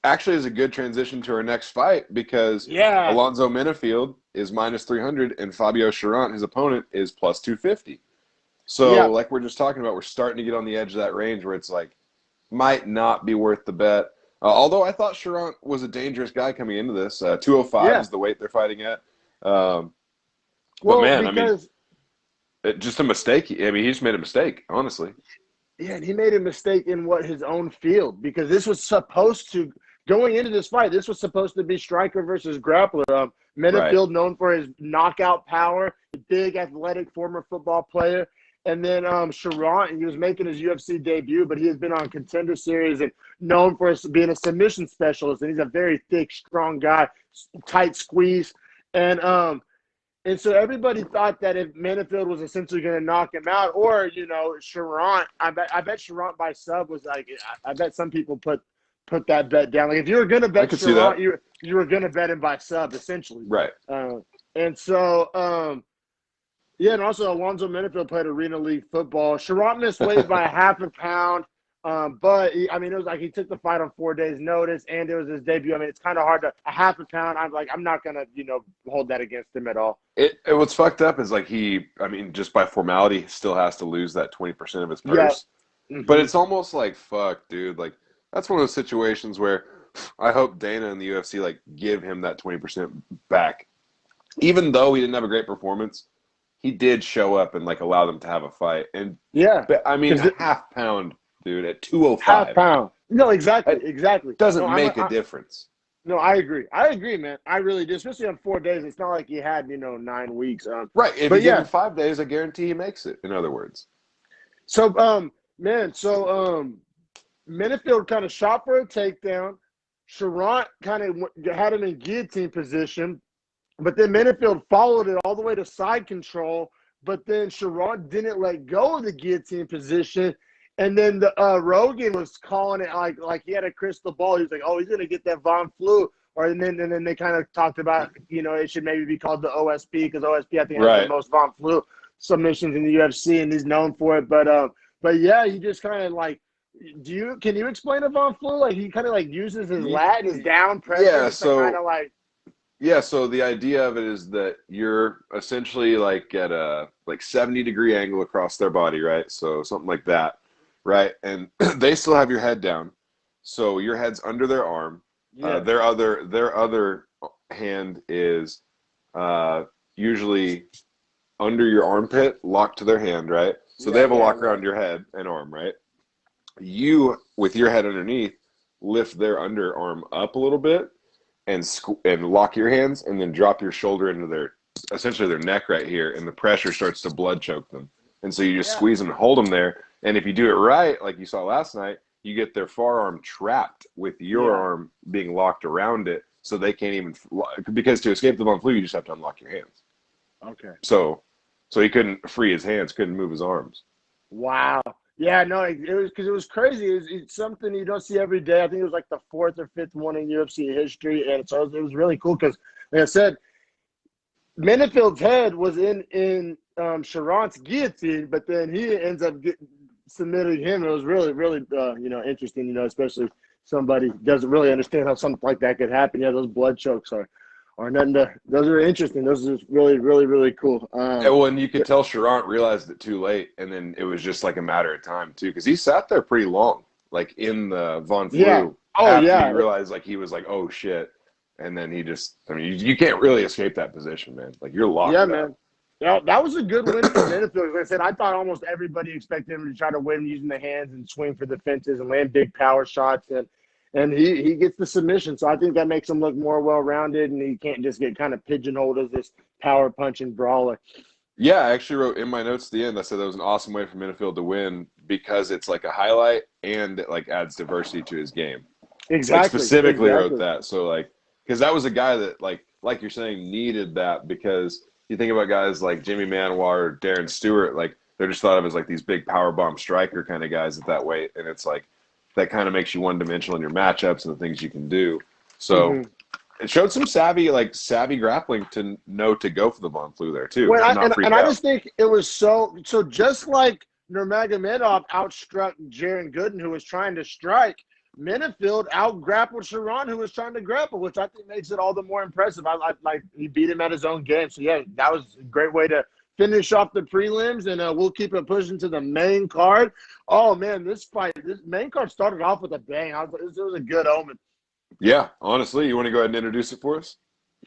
Actually is a good transition to our next fight because Alonzo Menifield is -300 and Fabio Cherant, his opponent, is +250. So, like we're just talking about, we're starting to get on the edge of that range where it's like, might not be worth the bet. Although I thought Cherant was a dangerous guy coming into this. 205 is the weight they're fighting at. But man, I mean, just a mistake. I mean, he just made a mistake, honestly. Yeah, and he made a mistake in his own field because this was supposed to, going into this fight, this was supposed to be striker versus grappler. Menifield, known for his knockout power, big, athletic, former football player. And then Cherant, he was making his UFC debut, but he has been on Contender Series and known for being a submission specialist. And he's a very thick, strong guy, tight squeeze. And so everybody thought that if Menifield was essentially going to knock him out, or, you know, Cherant, I bet Cherant by sub was like, I bet some people put that bet down. Like, if you were going to bet Cherant, you were going to bet him by sub, essentially. Right. And so Yeah, and also Alonzo Menifield played Arena League football. Sherrod missed weight by a half a pound, but I mean, it was like he took the fight on 4 days' notice, and it was his debut. I mean, it's kind of hard to a half a pound. I'm not gonna hold that against him at all. What's fucked up is like I mean, just by formality, he still has to lose that 20% of his Yeah. purse. But it's almost like, fuck, dude. Like, that's one of those situations where I hope Dana and the UFC like give him that 20% back. Even though he didn't have a great performance, he did show up and like allow them to have a fight. And yeah, I mean, a half pound, dude, at 205. Half pound. No, exactly. Doesn't make a difference. No, I agree, man. I really do. Especially on 4 days. It's not like he had 9 weeks. Right. If you give him 5 days, I guarantee he makes it. In other words. So, Menifield kind of shot for a takedown. Sherrod kind of had him in guillotine position, but then Menifield followed it all the way to side control. But then Sherrod didn't let go of the guillotine position, and then Rogan was calling it like he had a crystal ball. He was like, "Oh, he's gonna get that Von Flue," and then they kind of talked about it should maybe be called the OSP because OSP I think has the most Von Flue submissions in the UFC, and he's known for it. But yeah, he just kind of like. Can you explain a Von Flue? Like he kind of like uses his lat and his down pressure. Yeah, so kind of like. Yeah, so the idea of it is that you're essentially like at a 70-degree angle across their body, right? So something like that, right? And they still have your head down, so your head's under their arm. Yeah. Their other hand is usually under your armpit, locked to their hand, right? So they have a lock around your head and arm, right? You, with your head underneath, lift their underarm up a little bit and lock your hands and then drop your shoulder into essentially their neck right here, and the pressure starts to blood choke them. And so you just squeeze them and hold them there. And if you do it right, like you saw last night, you get their forearm trapped with your arm being locked around it, so they can't even because to escape the Von Flue, you just have to unlock your hands. Okay. So he couldn't free his hands, couldn't move his arms. Wow. Yeah, no, it was crazy. It's something you don't see every day. I think it was like the 4th or 5th one in UFC history, and so it was really cool because, like I said, Menifield's head was in Sherrod's guillotine, but then he ends up submitting him. It was really, really, interesting. Especially somebody doesn't really understand how something like that could happen. Yeah, those blood chokes are nothing. Those are interesting. Those are really, really, really cool. And you could tell Sherrod realized it too late, and then it was just like a matter of time too, because he sat there pretty long, like in the Von Flue. Yeah. Oh yeah. He realized like he was like, oh shit, and then he just. I mean, you can't really escape that position, man. Like you're locked. Yeah, up. man. Yeah, that was a good win for Menifield. Like I said, I thought almost everybody expected him to try to win using the hands and swing for the fences and land big power shots, and he gets the submission. So I think that makes him look more well-rounded, and he can't just get kind of pigeonholed as this power punching brawler. Yeah, I actually wrote in my notes at the end, I said that was an awesome way for Menifield to win because it's like a highlight and it like adds diversity to his game. Exactly. Like specifically wrote that. So like, because that was a guy that like you're saying needed that, because you think about guys like Jimmy Manuwa or Darren Stewart, like they're just thought of as like these big power bomb striker kind of guys at that weight. And it's like, that kind of makes you one-dimensional in your matchups and the things you can do. So it showed some savvy grappling to know to go for the Von Flue there too. Well, I just think it was so just like Nurmagomedov outstruck Jaron Gooden, who was trying to strike. Menifield out-grappled Sherrod, who was trying to grapple, which I think makes it all the more impressive. I like he beat him at his own game. So, yeah, that was a great way to finish off the prelims, and we'll keep it pushing to the main card. Oh, man, this main card started off with a bang. It was a good omen. Yeah, honestly. You want to go ahead and introduce it for us?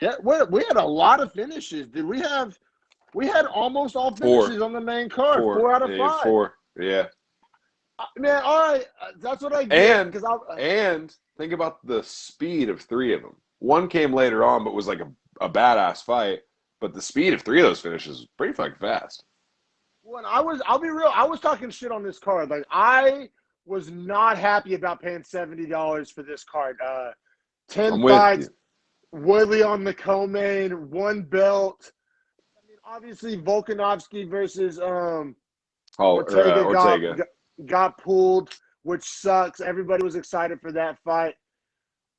Yeah, we had a lot of finishes. We had almost all finishes on the main card. 4 out of 5. 4, yeah. Man, all right, that's what I get. And think about the speed of 3 of them. One came later on, but was like a badass fight. But the speed of 3 of those finishes was pretty fucking fast. When I'll be real, I was talking shit on this card. Like I was not happy about paying $70 for this card. 10 fights, Woodley on the co-main, 1 belt. I mean, obviously Volkanovski versus Ortega got pulled, which sucks. Everybody was excited for that fight.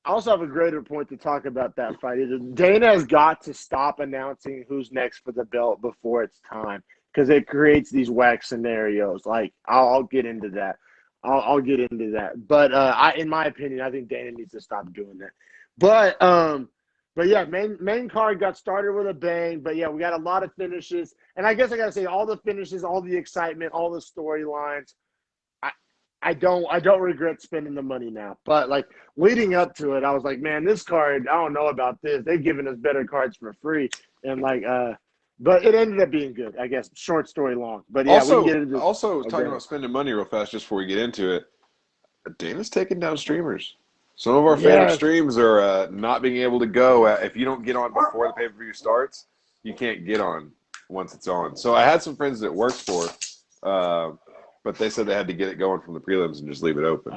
I also have a greater point to talk about that fight. Dana has got to stop announcing who's next for the belt before it's time because it creates these whack scenarios. Like I'll get into that. I'll get into that. But in my opinion, I think Dana needs to stop doing that. But yeah, main card got started with a bang. But yeah, we got a lot of finishes, and I guess I gotta say all the finishes, all the excitement, all the storylines. I don't regret spending the money now. But like leading up to it, I was like, man, this card, I don't know about this. They've given us better cards for free. And like but it ended up being good, I guess. Short story long. But yeah, we can get into this. Also talking about spending money real fast just before we get into it. Dana's taking down streamers. Some of our favorite streams are not being able to go. If you don't get on before the pay-per-view starts, you can't get on once it's on. So I had some friends that works for but they said they had to get it going from the prelims and just leave it open.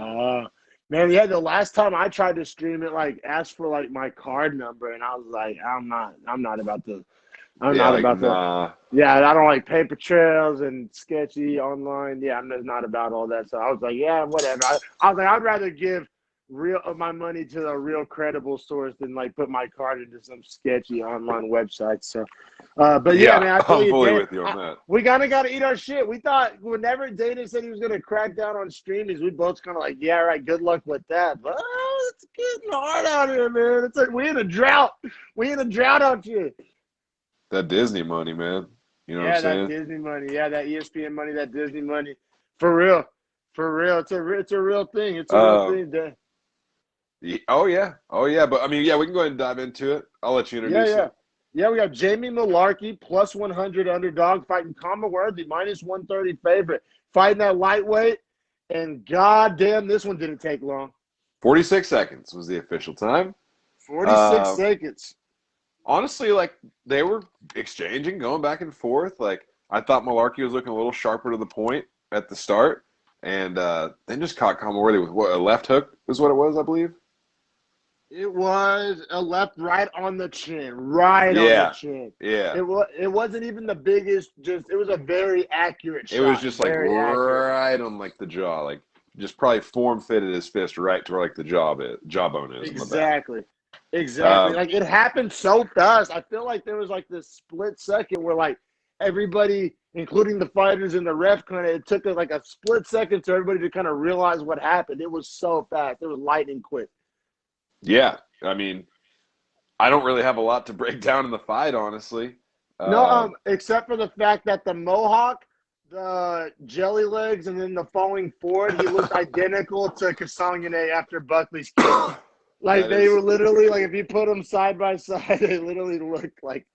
Man, yeah, the last time I tried to stream it, like asked for like my card number, and I was like, I'm not about to. Yeah, I don't like paper trails and sketchy online. Yeah, I'm just not about all that. So I was like, yeah, whatever. I was like, I'd rather give my money to a real credible source than like put my card into some sketchy online website. So, but yeah, man, I'm fully with you on that. We kind of got to eat our shit. We thought whenever Dana said he was going to crack down on streamings, we both kind of like, yeah, right, good luck with that. But it's getting hard out here, man. It's like we in a drought. We in a drought out here. That Disney money, man. You know what I'm saying? Yeah, that Disney money. Yeah, that ESPN money, that Disney money. For real. For real. It's a real thing. It's a real thing, Dan. Oh, yeah. But, I mean, yeah, we can go ahead and dive into it. I'll let you introduce it. Yeah, we got Jamie Malarkey, plus 100 underdog, fighting Kama Worthy, minus 130 favorite. Fighting that lightweight, and goddamn, this one didn't take long. 46 seconds was the official time. 46 seconds. Honestly, like, they were exchanging, going back and forth. Like, I thought Malarkey was looking a little sharper to the point at the start, and then just caught Kama Worthy with a left hook is what it was, I believe. It was a left right on the chin, on the chin. Yeah. It wasn't even the biggest, just it was a very accurate shot. It was just like right on like the jaw, like just probably form fitted his fist right to where like the jawbone is. Exactly. Like it happened so fast. I feel like there was like this split second where like everybody, including the fighters and the ref, it took like a split second to everybody to kind of realize what happened. It was so fast. It was lightning quick. Yeah, I mean, I don't really have a lot to break down in the fight, honestly. No, except for the fact that the mohawk, the jelly legs, and then the falling forward, he looked identical to Kasangane after Buckley's kill. Like they were literally like if you put them side by side, they literally looked like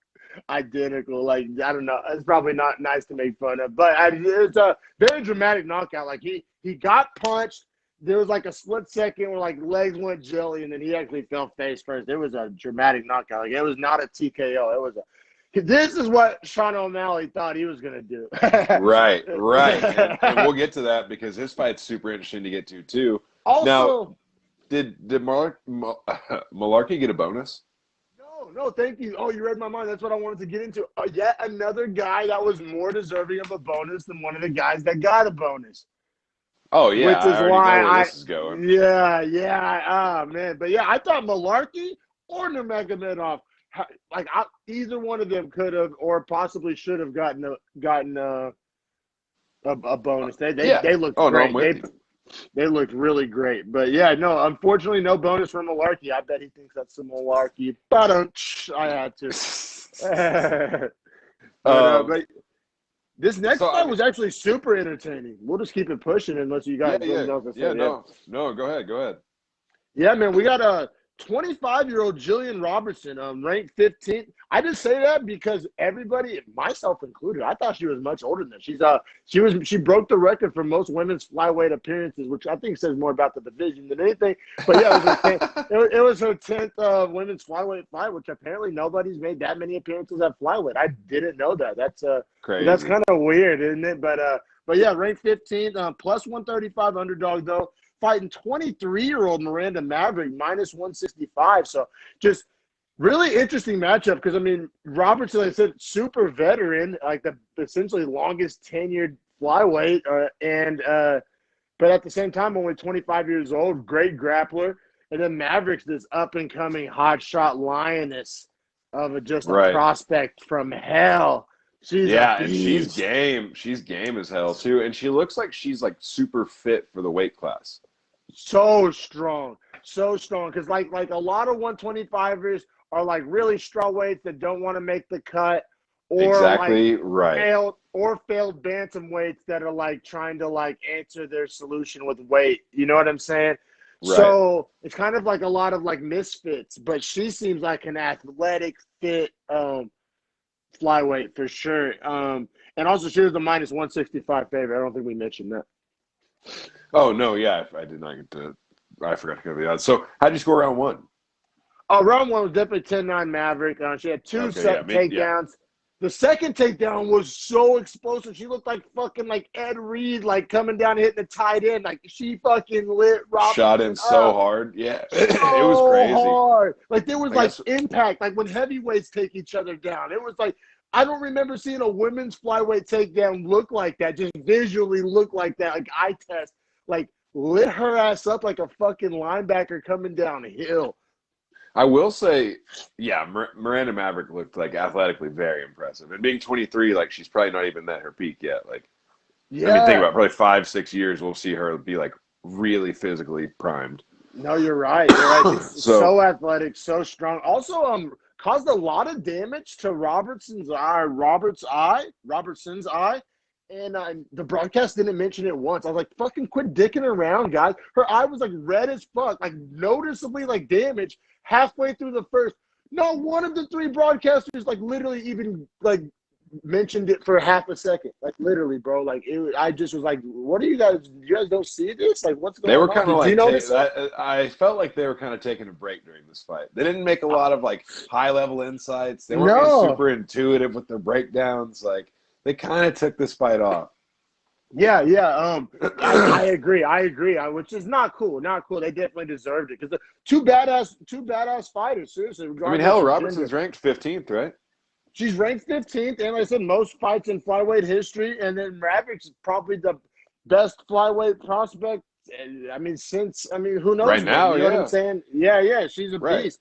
identical. Like I don't know, it's probably not nice to make fun of, but it's a very dramatic knockout. Like he got punched. There was like a split second where like legs went jelly, and then he actually fell face first. It was a dramatic knockout. Like it was not a TKO. It was a. This is what Sean O'Malley thought he was gonna do. Right. And we'll get to that because his fight's super interesting to get to too. Also, now, did Malarkey get a bonus? No, thank you. Oh, you read my mind. That's what I wanted to get into. Yet another guy that was more deserving of a bonus than one of the guys that got a bonus. Oh, yeah, which is why this is going. Yeah, man. But, yeah, I thought Malarkey or Nurmagomedov, like either one of them could have or possibly should have gotten a bonus. They looked great. They looked really great. But, yeah, no, unfortunately, no bonus for Malarkey. I bet he thinks that's some Malarkey. But I had to. But this next fight was actually super entertaining. We'll just keep it pushing unless you guys know the Yeah, no, go ahead. Yeah, man, we got a 25-year-old Jillian Robertson, ranked 15th. I just say that because everybody, myself included, I thought she was much older than that. She broke the record for most women's flyweight appearances, which I think says more about the division than anything. But yeah, it was her 10th women's flyweight fight, which apparently nobody's made that many appearances at flyweight. I didn't know that. That's crazy. That's kind of weird, isn't it? But yeah, ranked 15th, plus 135 underdog though. Fighting 23-year-old Miranda Maverick, minus 165. So just really interesting matchup because, I mean, Robertson, like I said, super veteran, like the essentially longest tenured flyweight. But at the same time, only 25 years old, great grappler. And then Maverick's this up-and-coming hotshot lioness of just a Right. prospect from hell. She's a and she's beast. game. She's game as hell too, and she looks like she's like super fit for the weight class. So strong. Because like a lot of 125ers are like really straw weights that don't want to make the cut, or Exactly like right. failed bantamweights that are like trying to like answer their solution with weight. You know what I'm saying? Right. So it's kind of like a lot of like misfits, but she seems like an athletic fit flyweight for sure. And also she was the minus 165 favorite. I don't think we mentioned that. Oh no, yeah, I did not get to. I forgot to go to the odds. So how'd you score round one? Round one was definitely 10-9 Maverick. She had two takedowns. Yeah. The second takedown was so explosive. She looked like fucking like Ed Reed, like coming down and hitting the tight end. Like she fucking lit Robinson Shot in so hard. Yeah, it was crazy. Hard. Like there was like impact. Like when heavyweights take each other down, it was like I don't remember seeing a women's flyweight takedown look like that. Just visually look like that. Like eye test. Like lit her ass up like a fucking linebacker coming downhill. I will say, yeah, Miranda Maverick looked like athletically very impressive. And being 23, like she's probably not even at her peak yet. Like, yeah. I mean, think about it, probably 5-6 years, we'll see her be like really physically primed. No, you're right. You're right. So athletic, so strong. Also, caused a lot of damage to Robertson's eye. And the broadcast didn't mention it once. I was like, fucking quit dicking around, guys. Her eye was like red as fuck, like noticeably like damaged halfway through the first. Not one of the three broadcasters like literally even like mentioned it for half a second. Like literally, bro. Like I just was like, what are you guys? You guys don't see this? Like what's going on? They were kind of like, you notice I felt like they were kind of taking a break during this fight. They didn't make a lot of like high level insights. They weren't being super intuitive with their breakdowns. Like they kind of took this fight off. Yeah. I agree. Which is not cool. Not cool. They definitely deserved it because the two badass fighters. Seriously. I mean, hell, Robertson's ranked 15th, right? She's ranked 15th, and like I said, most fights in flyweight history. And then Maverick's probably the best flyweight prospect. I mean, who knows? Right now, you know what I'm saying? Yeah, she's a beast.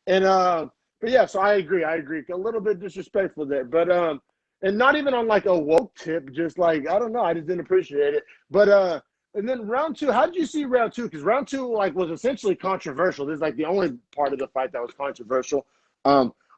And but yeah, so I agree. A little bit disrespectful there, but and not even on like a woke tip, just like I don't know, I just didn't appreciate it. But and then round two, how did you see round two? Because round two like was essentially controversial. This is like the only part of the fight that was controversial.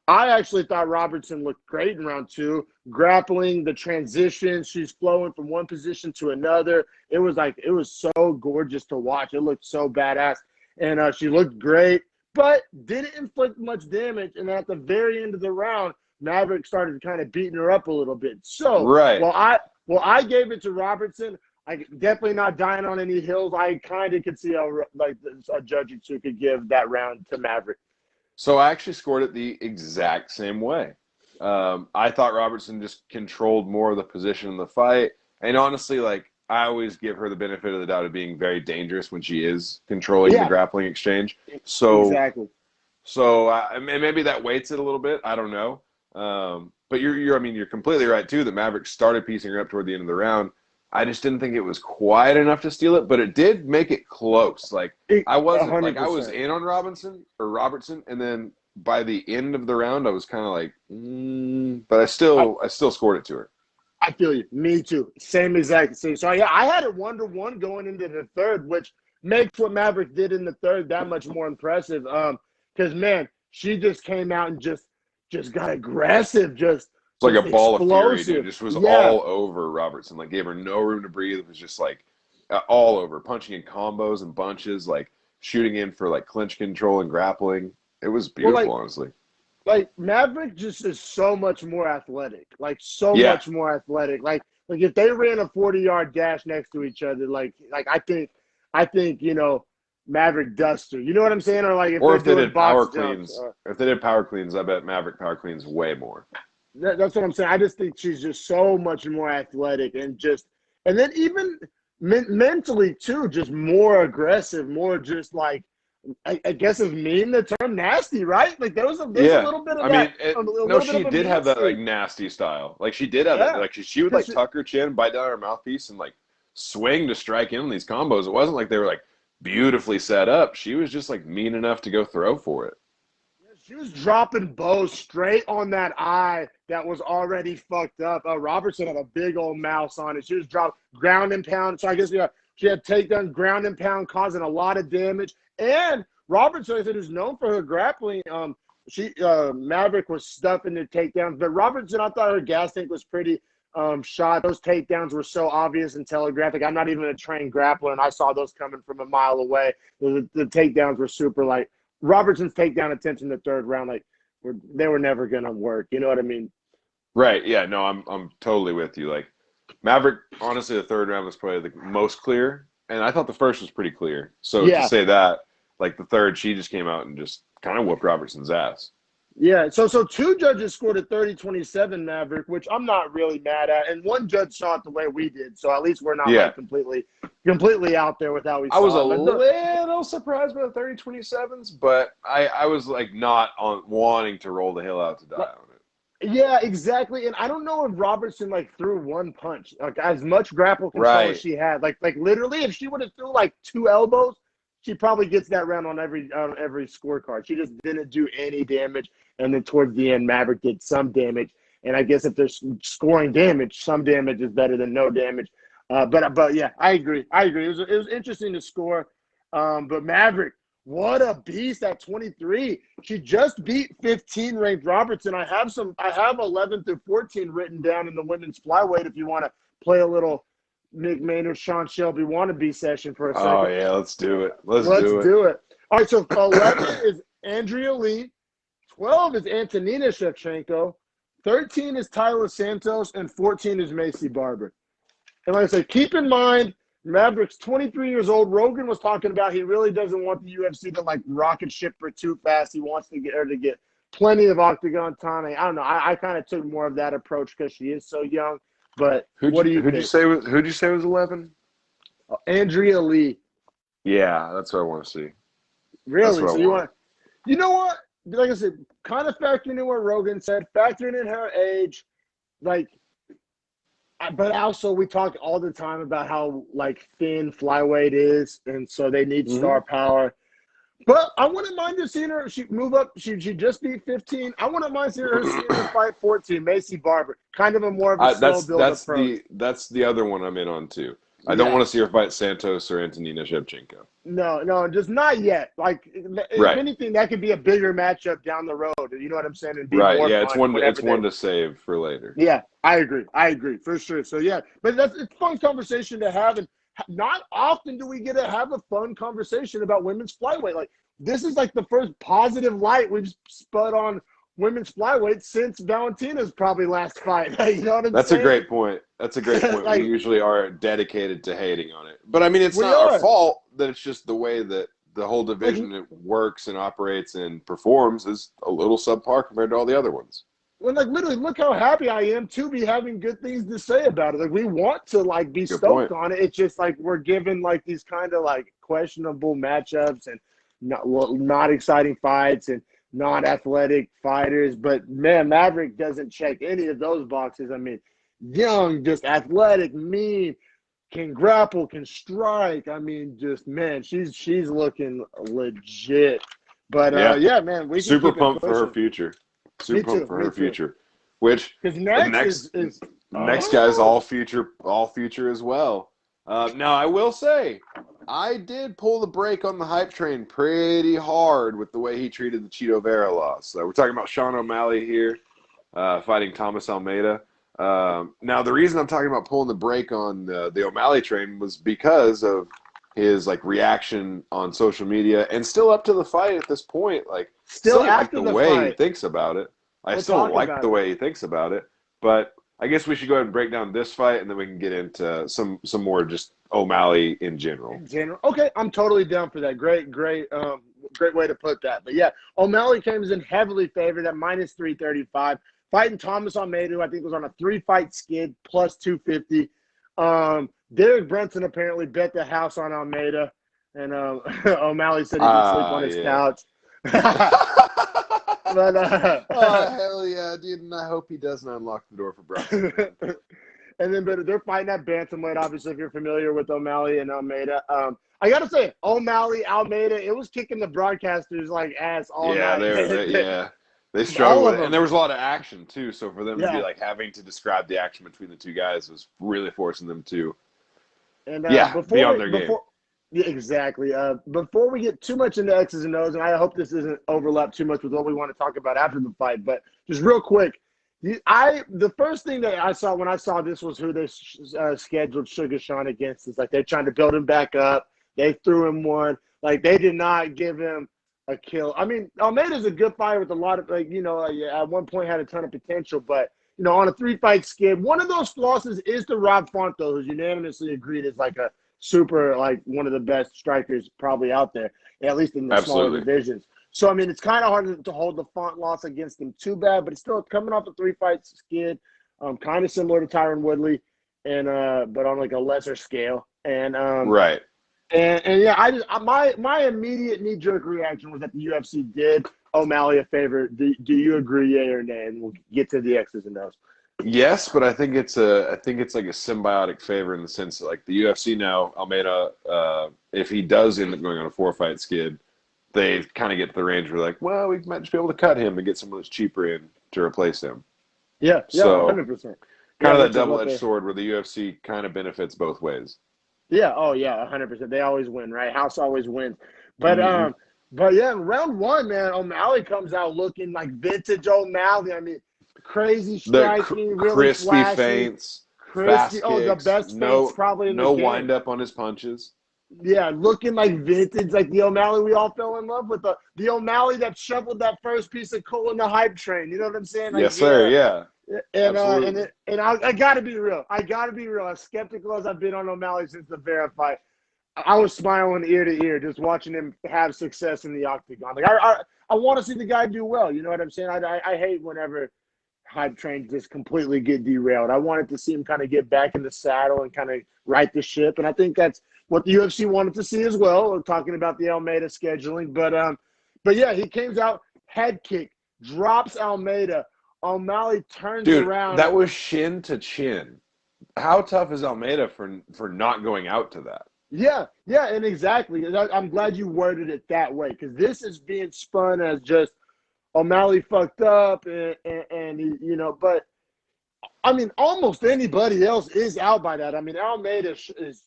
I actually thought Robertson looked great in round two, grappling, the transition. She's flowing from one position to another. It was so gorgeous to watch. It looked so badass. And she looked great, but didn't inflict much damage. And at the very end of the round, Maverick started kind of beating her up a little bit. So while I gave it to Robertson, I definitely not dying on any hills. I kind of could see how like a judge who could give that round to Maverick. So I actually scored it the exact same way. I thought Robertson just controlled more of the position in the fight. And honestly, like, I always give her the benefit of the doubt of being very dangerous when she is controlling the grappling exchange. So, exactly. So maybe that weights it a little bit. I don't know. But you're completely right, too, that Maverick started piecing her up toward the end of the round. I just didn't think it was quite enough to steal it, but it did make it close. Like I wasn't 100%. Like I was in on Robertson, and then by the end of the round, I was kind of like, but I still scored it to her. I feel you. Me too. Same exact same. So yeah, I had it 1-1 going into the third, which makes what Maverick did in the third that much more impressive. Because man, she just came out and just got aggressive, just. It's like a ball of fury, dude. Just was all over Robertson. Like, gave her no room to breathe. It was just, like, all over. Punching in combos and bunches, like, shooting in for, like, clinch control and grappling. It was beautiful, honestly. Like, Maverick just is so much more athletic. Like, much more athletic. Like if they ran a 40-yard dash next to each other, like I think, you know, Maverick duster. You know what I'm saying? Or, like, if they did power cleans. If they did power cleans, I bet Maverick power cleans way more. That's what I'm saying. I just think she's just so much more athletic and then even mentally too, just more aggressive, more just like, I guess it's mean the term nasty, right? Like there was a little bit of that. She did have that like nasty style. Like she did have that. Like she would like tuck her chin, bite down her mouthpiece, and like swing to strike in on these combos. It wasn't like they were like beautifully set up. She was just like mean enough to go throw for it. She was dropping bows straight on that eye that was already fucked up. Robertson had a big old mouse on it. She was dropping ground and pound. So I guess she had takedown, ground and pound, causing a lot of damage. And Robertson, I said, is known for her grappling. Maverick was stuffing the takedowns, but Robertson, I thought her gas tank was pretty shot. Those takedowns were so obvious and telegraphic. I'm not even a trained grappler, and I saw those coming from a mile away. The takedowns were super light. Robertson's takedown attempts in the third round, they were never gonna work. You know what I mean? Right. Yeah. No, I'm totally with you. Like Maverick, honestly, the third round was probably the most clear, and I thought the first was pretty clear. So to say that, like the third, she just came out and just kind of whooped Robertson's ass. Yeah, so two judges scored a 30-27 Maverick, which I'm not really mad at, and one judge saw it the way we did, so at least we're not like completely out there with how we saw it. I was a little surprised by the 30-27s, but I was like not wanting to roll the hill out to die on it. Yeah, exactly, and I don't know if Robertson threw one punch, like as much grapple control as she had, like literally, if she would have threw like two elbows, she probably gets that round on every scorecard. She just didn't do any damage. And then towards the end, Maverick did some damage. And I guess if they're scoring damage, some damage is better than no damage. But yeah, I agree. It was interesting to score. But Maverick, what a beast at 23. She just beat 15 ranked Robertson. I have 11 through 14 written down in the women's flyweight if you want to play a little Nick Maynard, Sean Shelby wannabe session for a second. Oh, yeah, let's do it. Let's do it. All right, so 11 is Andrea Lee. 12 is Antonina Shevchenko, 13 is Tyler Santos, and 14 is Macy Barber. And like I said, keep in mind, Maverick's 23 years old. Rogan was talking about he really doesn't want the UFC to rocket ship her too fast. He wants to get her to get plenty of octagon time. I don't know. I kind of took more of that approach because she is so young. But what do you think? Who'd you say was 11? Andrea Lee. Yeah, that's what I want to see. Really? So you know what? Like I said, kind of factoring in what Rogan said, factoring in her age, but also we talk all the time about how thin flyweight is, and so they need star power. But I wouldn't mind just seeing her. She move up. She just beat 15. I wouldn't mind seeing her fight 14. Macy Barber, kind of a more of a slow build approach. That's the other one I'm in on too. I don't want to see her fight Santos or Antonina Shevchenko. No, just not yet. If anything, that could be a bigger matchup down the road. You know what I'm saying? And be more fun, it's one to save for later. Yeah, I agree for sure. So yeah, but it's a fun conversation to have, and not often do we get to have a fun conversation about women's flyweight. This is the first positive light we've spud on women's flyweight since Valentina's probably last fight. You know what I'm saying? That's a great point. We usually are dedicated to hating on it. But, I mean, it's not our fault that it's just the way that the whole division works and operates and performs is a little subpar compared to all the other ones. Well, literally, look how happy I am to be having good things to say about it. We want to, be stoked on it. It's just, we're given, these kind of, questionable matchups and not exciting fights and not athletic fighters, but man, Maverick doesn't check any of those boxes. I mean, young, just athletic, mean, can grapple, can strike. I mean, just man, she's looking legit. But yeah, man, we can super pumped for her future. Super pumped for her future. Which because next guy's all future as well. Now I will say, I did pull the brake on the hype train pretty hard with the way he treated the Chito Vera loss. We're talking about Sean O'Malley here, fighting Thomas Almeida. Now, the reason I'm talking about pulling the brake on the O'Malley train was because of his reaction on social media, and still up to the fight at this point. Still after the way he thinks about it. I still like the way he thinks about it, but I guess we should go ahead and break down this fight, and then we can get into some more just O'Malley in general. Okay, I'm totally down for that. Great way to put that. But yeah, O'Malley comes in heavily favored at minus 335, fighting Thomas Almeida, who I think was on a 3-fight skid, plus 250. Derek Brunson apparently bet the house on Almeida, and O'Malley said he could sleep on his couch. But, oh, hell yeah, dude, and I hope he doesn't unlock the door for Brunson. And then, but they're fighting at bantamweight, obviously, if you're familiar with O'Malley and Almeida. I gotta say, O'Malley, Almeida, it was kicking the broadcasters like ass all Yeah, night. they All struggled of with it. And them. there was a lot of action too. So for them to be Yeah. like having to describe the action between the two guys was really forcing them to, And yeah, be on their game. yeah, exactly. Before we get too much into X's and O's, and I hope this doesn't overlap too much with what we want to talk about after the fight, but just real quick, the first thing that I saw when I saw this was who they scheduled Suga Show against. Is like they're trying to build him back up. They threw him one. Like they did not give him a kill. I mean, Almeida's a good fighter with a lot of at one point had a ton of potential, but on a 3-fight skid, one of those flosses is to Rob Fonto, who's unanimously agreed is like a super, like one of the best strikers probably out there, at least in the smaller divisions. So, I mean, it's kind of hard to hold the Font loss against him too bad, but it's still coming off a 3-fight skid, kind of similar to Tyron Woodley, and but on like a lesser scale. And Right. And yeah, my immediate knee-jerk reaction was that the UFC did O'Malley a favor. Do you agree, yay or nay? And we'll get to the X's and O's. Yes, but I think it's like a symbiotic favor in the sense that like the UFC now, Almeida, if he does end up going on a 4-fight skid, they kind of get to the range where like, well, we might just be able to cut him and get someone that's cheaper in to replace him. Yeah, so 100%. Kind of that double-edged sword where the UFC kind of benefits both ways. Yeah, 100%. They always win, right? House always wins. But but yeah, round one, man, O'Malley comes out looking like vintage O'Malley. I mean, crazy striking, really crispy flashy, feints, fast kicks, the best feints probably in the game. No wind up on his punches. Yeah, looking like vintage, like the O'Malley we all fell in love with. The O'Malley that shoveled that first piece of coal in the hype train. You know what I'm saying? Like, yes, sir. Yeah. And I gotta be real. As skeptical as I've been on O'Malley since the Vera fight, I was smiling ear to ear just watching him have success in the octagon. Like I want to see the guy do well. You know what I'm saying? I hate whenever hype trains just completely get derailed. I wanted to see him kind of get back in the saddle and kind of right the ship, and I think that's what the UFC wanted to see as well. We're talking about the Almeida scheduling, but yeah, he comes out, head kick, drops Almeida. O'Malley turns around. That was shin to chin. How tough is Almeida for not going out to that? Yeah, and exactly. I'm glad you worded it that way because this is being spun as just O'Malley fucked up and he, but I mean, almost anybody else is out by that. I mean, Almeida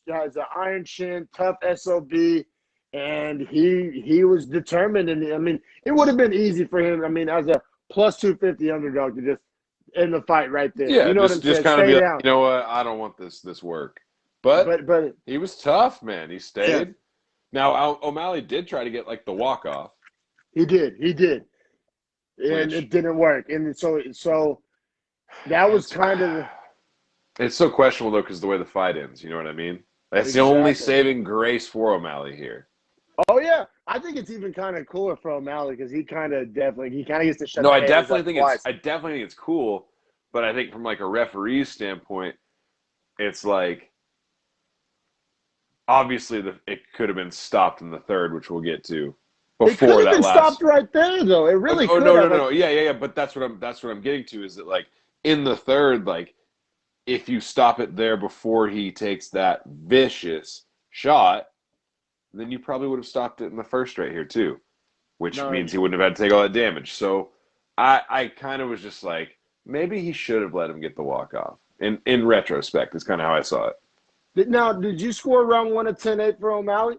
has an iron chin, tough SOB, and he was determined. And I mean, it would have been easy for him. I mean, as a plus 250 underdog to just end the fight right there. Yeah, you know what I'm just saying? kind of be like, you know what? I don't want this work. But he was tough, man. He stayed. Yeah. Now O'Malley did try to get like the walk off. He did, and it didn't work. And so that was kind of. It's so questionable though because the way the fight ends. You know what I mean? That's the only saving grace for O'Malley here. Oh yeah, I think it's even kind of cooler for O'Malley because he kind of gets to shut. No, I definitely think it's cool, but I think from like a referee's standpoint, it's like obviously it could have been stopped in the third, which we'll get to. It could have been stopped right there, though. It really could. No. Yeah. But that's what I'm getting to is that like in the third, like if you stop it there before he takes that vicious shot. Then you probably would have stopped it in the first right here too, which means he wouldn't have had to take all that damage. So I kind of was just like, maybe he should have let him get the walk-off. In retrospect, is kind of how I saw it. Now, did you score round 1 at 10-8 for O'Malley?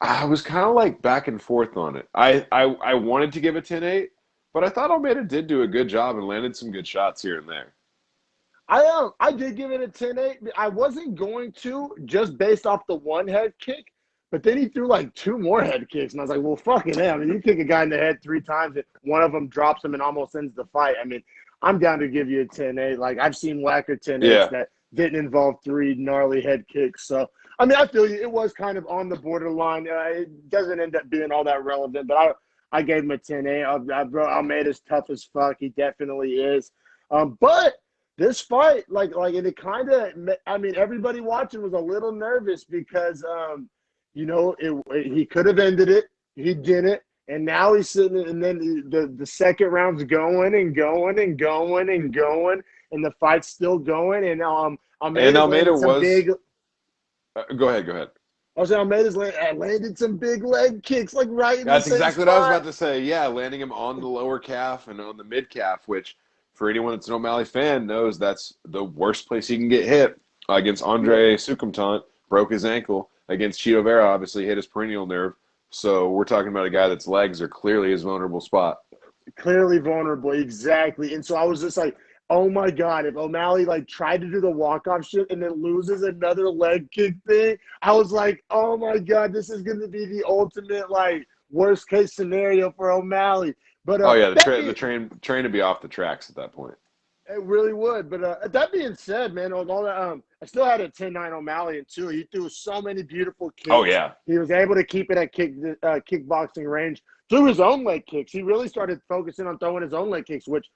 I was kind of like back and forth on it. I wanted to give it 10-8, but I thought Almeida did do a good job and landed some good shots here and there. I did give it a 10-8. I wasn't going to just based off the one head kick, but then he threw like 2 more head kicks, and I was like, well, fucking hell. I mean, you kick a guy in the head 3 times, and one of them drops him and almost ends the fight. I mean, I'm down to give you a 10-8. Like, I've seen whacker 10-8s that didn't involve 3 gnarly head kicks. So, I mean, I feel you. It was kind of on the borderline. It doesn't end up being all that relevant, but I gave him a 10-8. Almeida's tough as fuck. He definitely is. But this fight, and it kind of, I mean, everybody watching was a little nervous because, he could have ended it. He didn't. And now he's sitting, and then the second round's going and going and going and going, and the fight's still going. And Almeida was Go ahead. Go ahead. I was saying Almeida's landed some big leg kicks, like right in That's the same exactly spot. what I was about to say. Yeah, landing him on the lower calf and on the mid calf, which for anyone that's an O'Malley fan knows that's the worst place he can get hit. Against Andre Sukumtant, broke his ankle. Against Chito Vera, obviously hit his perennial nerve. So we're talking about a guy that's legs are clearly his vulnerable spot. Clearly vulnerable, exactly. And so I was just like, oh my God, if O'Malley like tried to do the walk-off shit and then loses another leg kick thing, I was like, oh my God, this is going to be the ultimate like worst case scenario for O'Malley. But Oh yeah, the train to be off the tracks at that point. it really would. But that being said, man, all that, I still had a 10-9 O'Malley in two. He threw so many beautiful kicks. Oh yeah, he was able to keep it at kickboxing range through his own leg kicks. He really started focusing on throwing his own leg kicks, which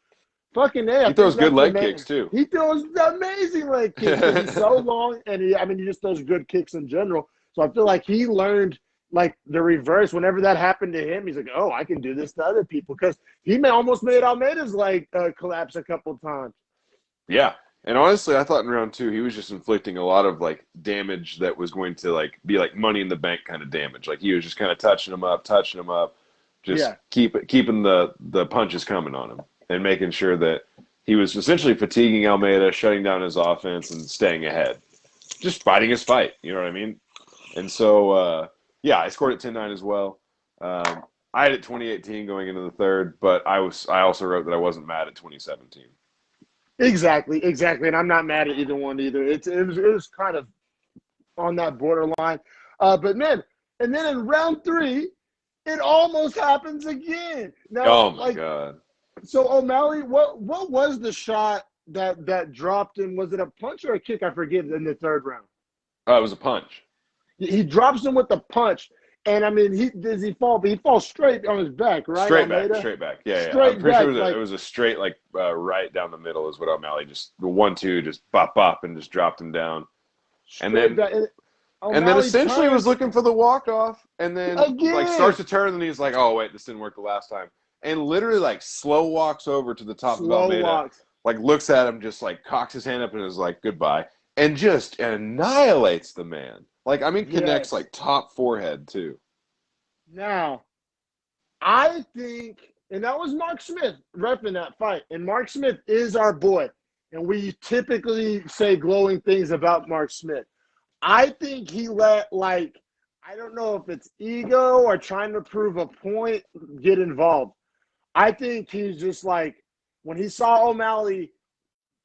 fucking A. He throws good leg kicks too. He throws amazing leg kicks. He's so long, and he just throws good kicks in general. So I feel like he learned like the reverse. Whenever that happened to him, he's like, "Oh, I can do this to other people." Because he almost made Almeida's leg collapse a couple times. Yeah, and honestly, I thought in round two he was just inflicting a lot of like damage that was going to like be like Money in the Bank kind of damage. Like he was just kind of touching him up, just keeping the punches coming on him. And making sure that he was essentially fatiguing Almeida, shutting down his offense, and staying ahead. Just fighting his fight, you know what I mean? And so, I scored at 10-9 as well. I had it 2018 going into the third, but I also wrote that I wasn't mad at 2017. Exactly. And I'm not mad at either one either. It was kind of on that borderline. But, man, and then in round three, it almost happens again. Now, oh, my God. So O'Malley, what was the shot that dropped him? Was it a punch or a kick? I forget in the third round. It was a punch. He drops him with the punch, and I mean, does he fall? But he falls straight on his back, right? Straight back. Yeah. Straight I'm pretty back, sure it was a straight like right down the middle is what O'Malley just 1-2 just bop and just dropped him down, and then essentially was looking for the walk off, and then like starts to turn, and he's like, oh wait, this didn't work the last time. And literally, like, slow walks over to the top of Almeida, like, looks at him, just, like, cocks his hand up and is like, goodbye, and just annihilates the man. Like, I mean, connects, like, top forehead, too. Now, I think, and that was Mark Smith repping that fight, and Mark Smith is our boy, and we typically say glowing things about Mark Smith. I think he let, like, I don't know if it's ego or trying to prove a point, get involved. I think he's just like, when he saw O'Malley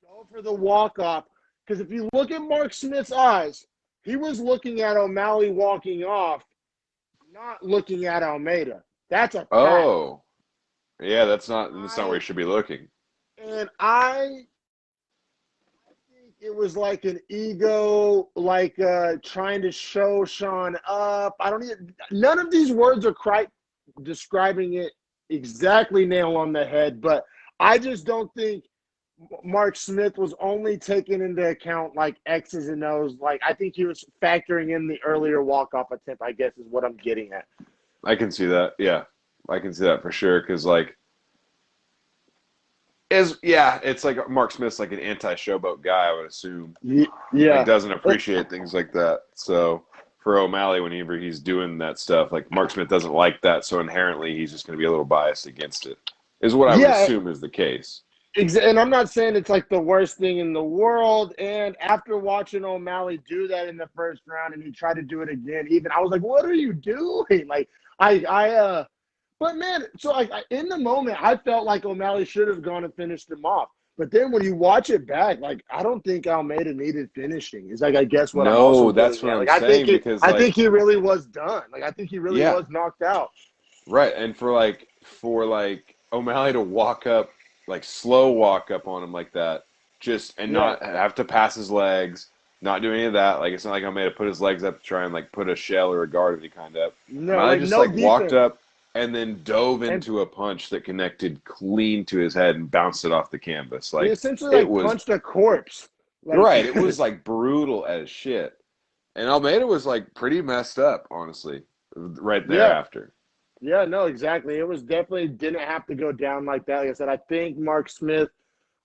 go for the walk-off, because if you look at Mark Smith's eyes, he was looking at O'Malley walking off, not looking at Almeida. That's a fact. Oh. Yeah, that's not where he should be looking. And I think it was like an ego, like trying to show Sean up. None of these words are quite describing it exactly nail on the head, but I just don't think Mark Smith was only taking into account like X's and O's. Like I think he was factoring in the earlier walk-off attempt, I guess is what I'm getting at. I can see that. Yeah, I can see that for sure. Because like, it's like Mark Smith's like an anti-showboat guy, I would assume. Yeah, like, doesn't appreciate things like that. So for O'Malley, whenever he's doing that stuff, like Mark Smith doesn't like that, so inherently he's just going to be a little biased against it. Is what I would assume is the case. And I'm not saying it's like the worst thing in the world. And after watching O'Malley do that in the first round, and he tried to do it again, even I was like, "What are you doing?" Like but man, so like in the moment, I felt like O'Malley should have gone and finished him off. But then when you watch it back, like I don't think Almeida needed finishing. Is like I guess what I'm also that's what I'm saying, because I think he really was done. Like I think he really was knocked out. Right, and for O'Malley to walk up, like slow walk up on him like that, not have to pass his legs, not do any of that. Like it's not like Almeida put his legs up to try and like put a shell or a guard of any kind up. No, O'Malley just walked up and then dove into a punch that connected clean to his head and bounced it off the canvas. Like he essentially punched a corpse. Like, right, it was like brutal as shit. And Almeida was like pretty messed up, honestly, right thereafter. Yeah, no, exactly. It was definitely didn't have to go down like that. Like I said, I think Mark Smith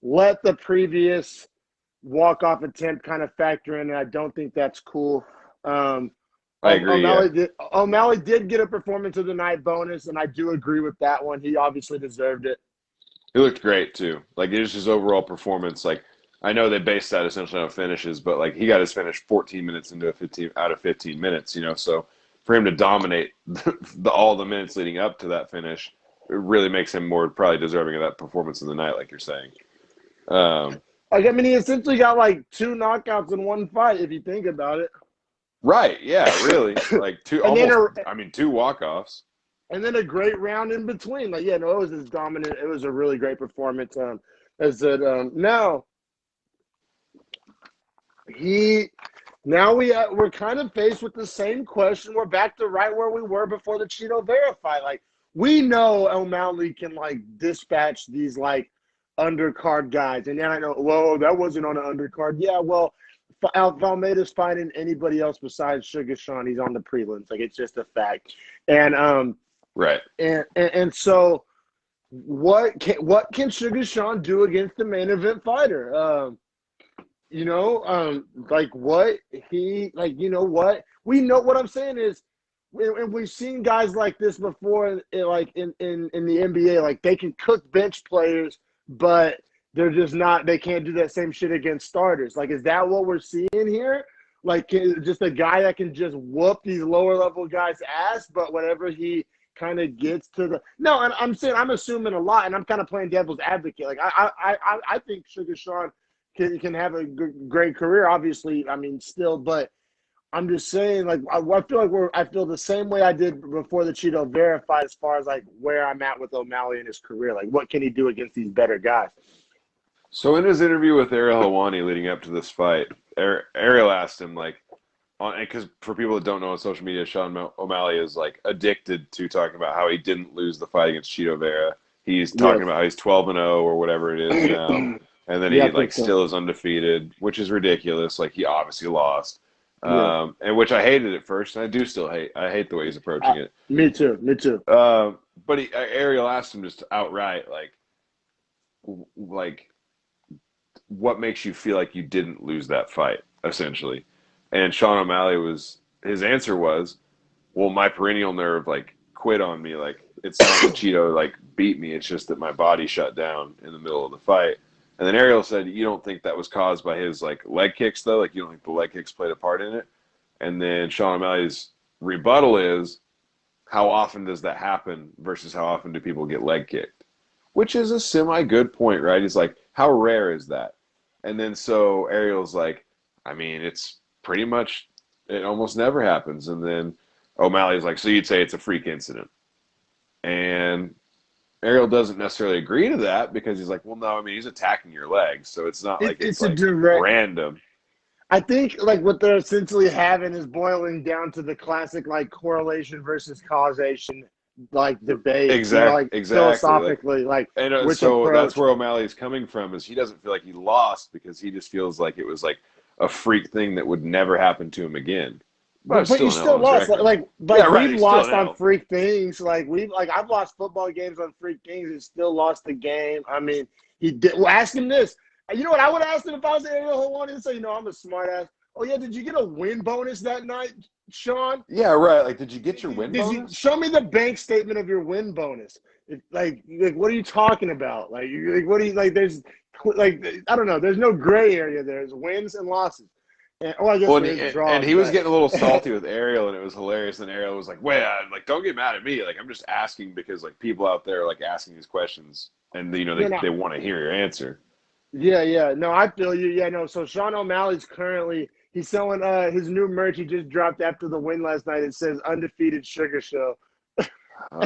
let the previous walk-off attempt kind of factor in, and I don't think that's cool. I agree. O'Malley did get a performance of the night bonus, and I do agree with that one. He obviously deserved it. He looked great too. Like, it was his overall performance. Like, I know they based that essentially on finishes, but like, he got his finish 14 minutes into a 15 out of 15 minutes. So for him to dominate all the minutes leading up to that finish, it really makes him more probably deserving of that performance of the night, like you're saying. He essentially got like 2 knockouts in one fight if you think about it. Right? Yeah, really. Like 2 walk-offs. And then a great round in between. It was as dominant. It was a really great performance. Now we're kind of faced with the same question. We're back to right where we were before the Cheeto Vera fight. Like, we know O'Malley can like dispatch these like undercard guys, and then I know, whoa, that wasn't on an undercard. Yeah, well, Almeida's fighting anybody else besides Suga Sean. He's on the prelims. Like, it's just a fact. And right. And so what can Suga Sean do against the main event fighter? We know what I'm saying is, and we've seen guys like this before, like in the NBA, like they can cook bench players, but they're just not. They can't do that same shit against starters. Like, is that what we're seeing here? Like, just a guy that can just whoop these lower level guys' ass, but whenever he kind of gets to the no, and I'm assuming a lot, and I'm kind of playing devil's advocate. Like, I think Suga Sean can have a great career, obviously. I mean, still, but I'm just saying, like, I feel like I feel the same way I did before the Cheeto Vera fight, as far as like where I'm at with O'Malley in his career. Like, what can he do against these better guys? So in his interview with Ariel Helwani leading up to this fight, Ariel asked him, like, because for people that don't know on social media, Sean O'Malley is like addicted to talking about how he didn't lose the fight against Cheeto Vera. He's talking about how he's 12-0 or whatever it is now, and then he still is undefeated, which is ridiculous. Like, he obviously lost. And which I hated at first, and I do still hate. I hate the way he's approaching it. Me too. But Ariel asked him just outright, like, what makes you feel like you didn't lose that fight, essentially? And Sean O'Malley his answer was, well, my perennial nerve like quit on me. Like, it's not that Cheeto like beat me; it's just that my body shut down in the middle of the fight. And then Ariel said, you don't think that was caused by his like leg kicks, though? Like, you don't think the leg kicks played a part in it? And then Sean O'Malley's rebuttal is, how often does that happen versus how often do people get leg kicked? Which is a semi-good point, right? He's like, how rare is that? And then so Ariel's like, I mean, it's pretty much, it almost never happens. And then O'Malley's like, so you'd say it's a freak incident? And Ariel doesn't necessarily agree to that, because he's like, well, no, I mean, he's attacking your legs, so it's not like it's like direct, random. I think like what they're essentially having is boiling down to the classic like correlation versus causation like debate. Exactly. Philosophically, and so approach. That's where O'Malley's coming from, is he doesn't feel like he lost because he just feels like it was like a freak thing that would never happen to him again. But you still lost. We've lost on freak things. I've lost football games on freak things and still lost the game. I mean, he did. Well, ask him this. You know what I would ask him if I was Ariel Helwani? So, I'm a smart ass. Oh yeah, did you get a win bonus that night, Sean? Yeah, right. Like, did you get your win bonus? You show me the bank statement of your win bonus. Like, what are you talking about? Like, what do you like? There's like, I don't know. There's no gray area. There's wins and losses. And he was getting a little salty with Ariel, and it was hilarious. And Ariel was like, "Wait, like, don't get mad at me. Like, I'm just asking because like people out there are like asking these questions, and they want to hear your answer." Yeah. No, I feel you. Yeah, no. So Sean O'Malley's he's selling his new merch he just dropped after the win last night. It says "Undefeated Suga Show."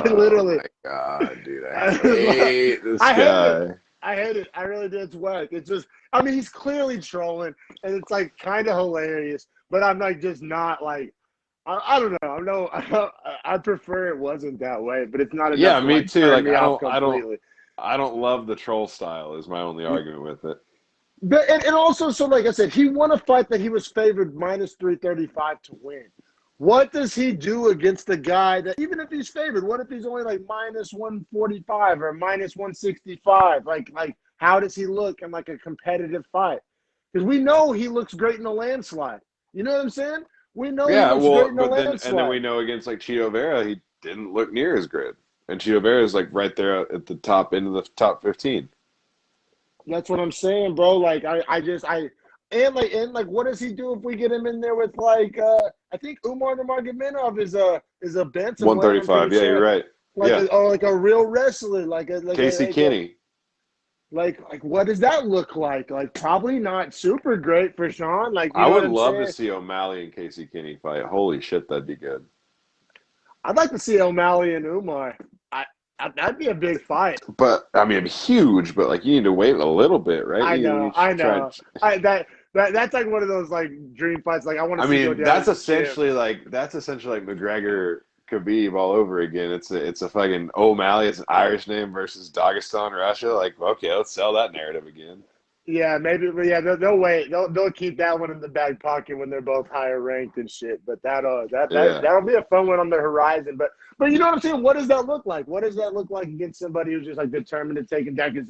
Literally. Oh my god, dude! I hate this guy. I hate it. I really did. It's whack. It's just, I mean, he's clearly trolling, and it's like kind of hilarious. But I'm like just not like, I don't know. I prefer it wasn't that way, but it's not enough. Yeah, me too. Like, I don't love the troll style. Is my only argument with it. But and also, so like I said, he won a fight that he was favored -335 to win. What does he do against the guy that, even if he's favored, what if he's only like -145 or -165? Like how does he look in like a competitive fight? Because we know he looks great in a landslide. You know what I'm saying? We know he Yeah, looks well, great in a but then we landslide. know against like Chito Vera, he didn't look near as good, and Chito Vera is like right there at the top end of the top 15. That's what I'm saying, bro. Like and what does he do if we get him in there with like I think Umar Nurmagomedov is a bantamweight. I'm 135. pretty Yeah, you're sure. right. Like Yeah, like a real wrestler, Casey Kinney. like what does that look like? Like probably not super great for Sean. Like you I know what would I'm love to saying? see O'Malley and Casey Kinney fight. Holy shit, that'd be good. I'd like to see O'Malley and Umar. That'd be a big fight. But I mean, huge. But like, you need to wait a little bit, right? I You know, should I try. know. That's like one of those like dream fights. Like I want I to see go mean, down in the gym. that's essentially like McGregor Khabib all over again. It's a fucking O'Malley. It's an Irish name versus Dagestan, Russia. Like, okay, let's sell that narrative again. Yeah, maybe. But yeah, they'll wait. They'll keep that one in the back pocket when they're both higher ranked and shit. But Yeah. that'll be a fun one on the horizon. But you know what I'm saying? What does that look like? What does that look like against somebody who's just like determined to take him down?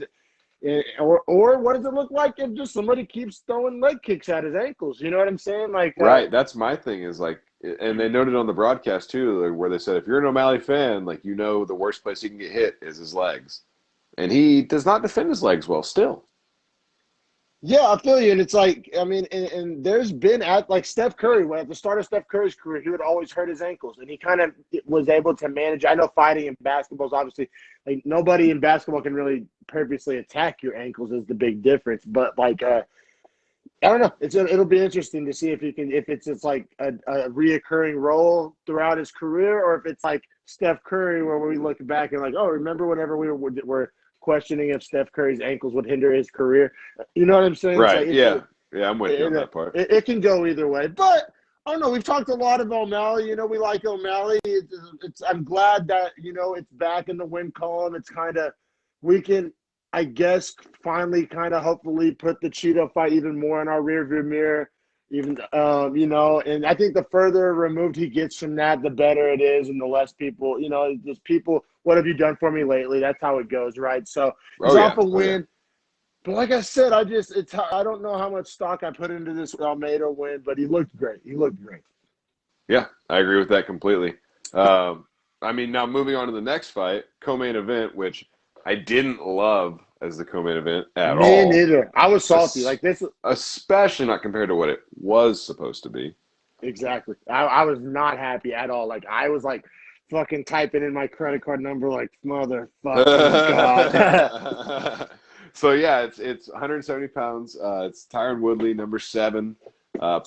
Or what does it look like if just somebody keeps throwing leg kicks at his ankles? You know what I'm saying? Like Right. That's my thing is like, and they noted on the broadcast too, like, where they said if you're an O'Malley fan, like you know the worst place he can get hit is his legs, and he does not defend his legs well still. yeah, I feel you. And it's like, I mean, and there's been at like Steph Curry, when at the start of Steph Curry's career, he would always hurt his ankles and he kind of was able to manage. I know fighting in basketball is obviously like nobody in basketball can really purposely attack your ankles is the big difference. But like, I don't know. It'll be interesting to see if it's just like a reoccurring role throughout his career or if it's like Steph Curry where we look back and like, oh, remember whenever we were questioning if Steph Curry's ankles would hinder his career. You know what I'm saying? Right. Yeah. Yeah. I'm with you on that part. It can go either way. But I don't know. We've talked a lot about O'Malley. You know, we like O'Malley. I'm glad that, you know, it's back in the win column. It's kind of, we can, I guess, finally kind of hopefully put the Cheeto fight even more in our rearview mirror. Even, you know, and I think the further removed he gets from that, the better it is, and the less people, you know, just people, what have you done for me lately? That's how it goes, right? So it's Oh off yeah. a Oh, yeah. win. But like I said, I don't know how much stock I put into this Almeida win, but he looked great. He looked great. Yeah, I agree with that completely. I mean, now moving on to the next fight, co-main event, which I didn't love as the co-main event at Me all. neither. I was salty. Like this. Especially not compared to what it was supposed to be. Exactly. I was not happy at all. Like I was like fucking typing in my credit card number like motherfucking God. So yeah, it's 170 pounds. It's Tyron Woodley, number 7,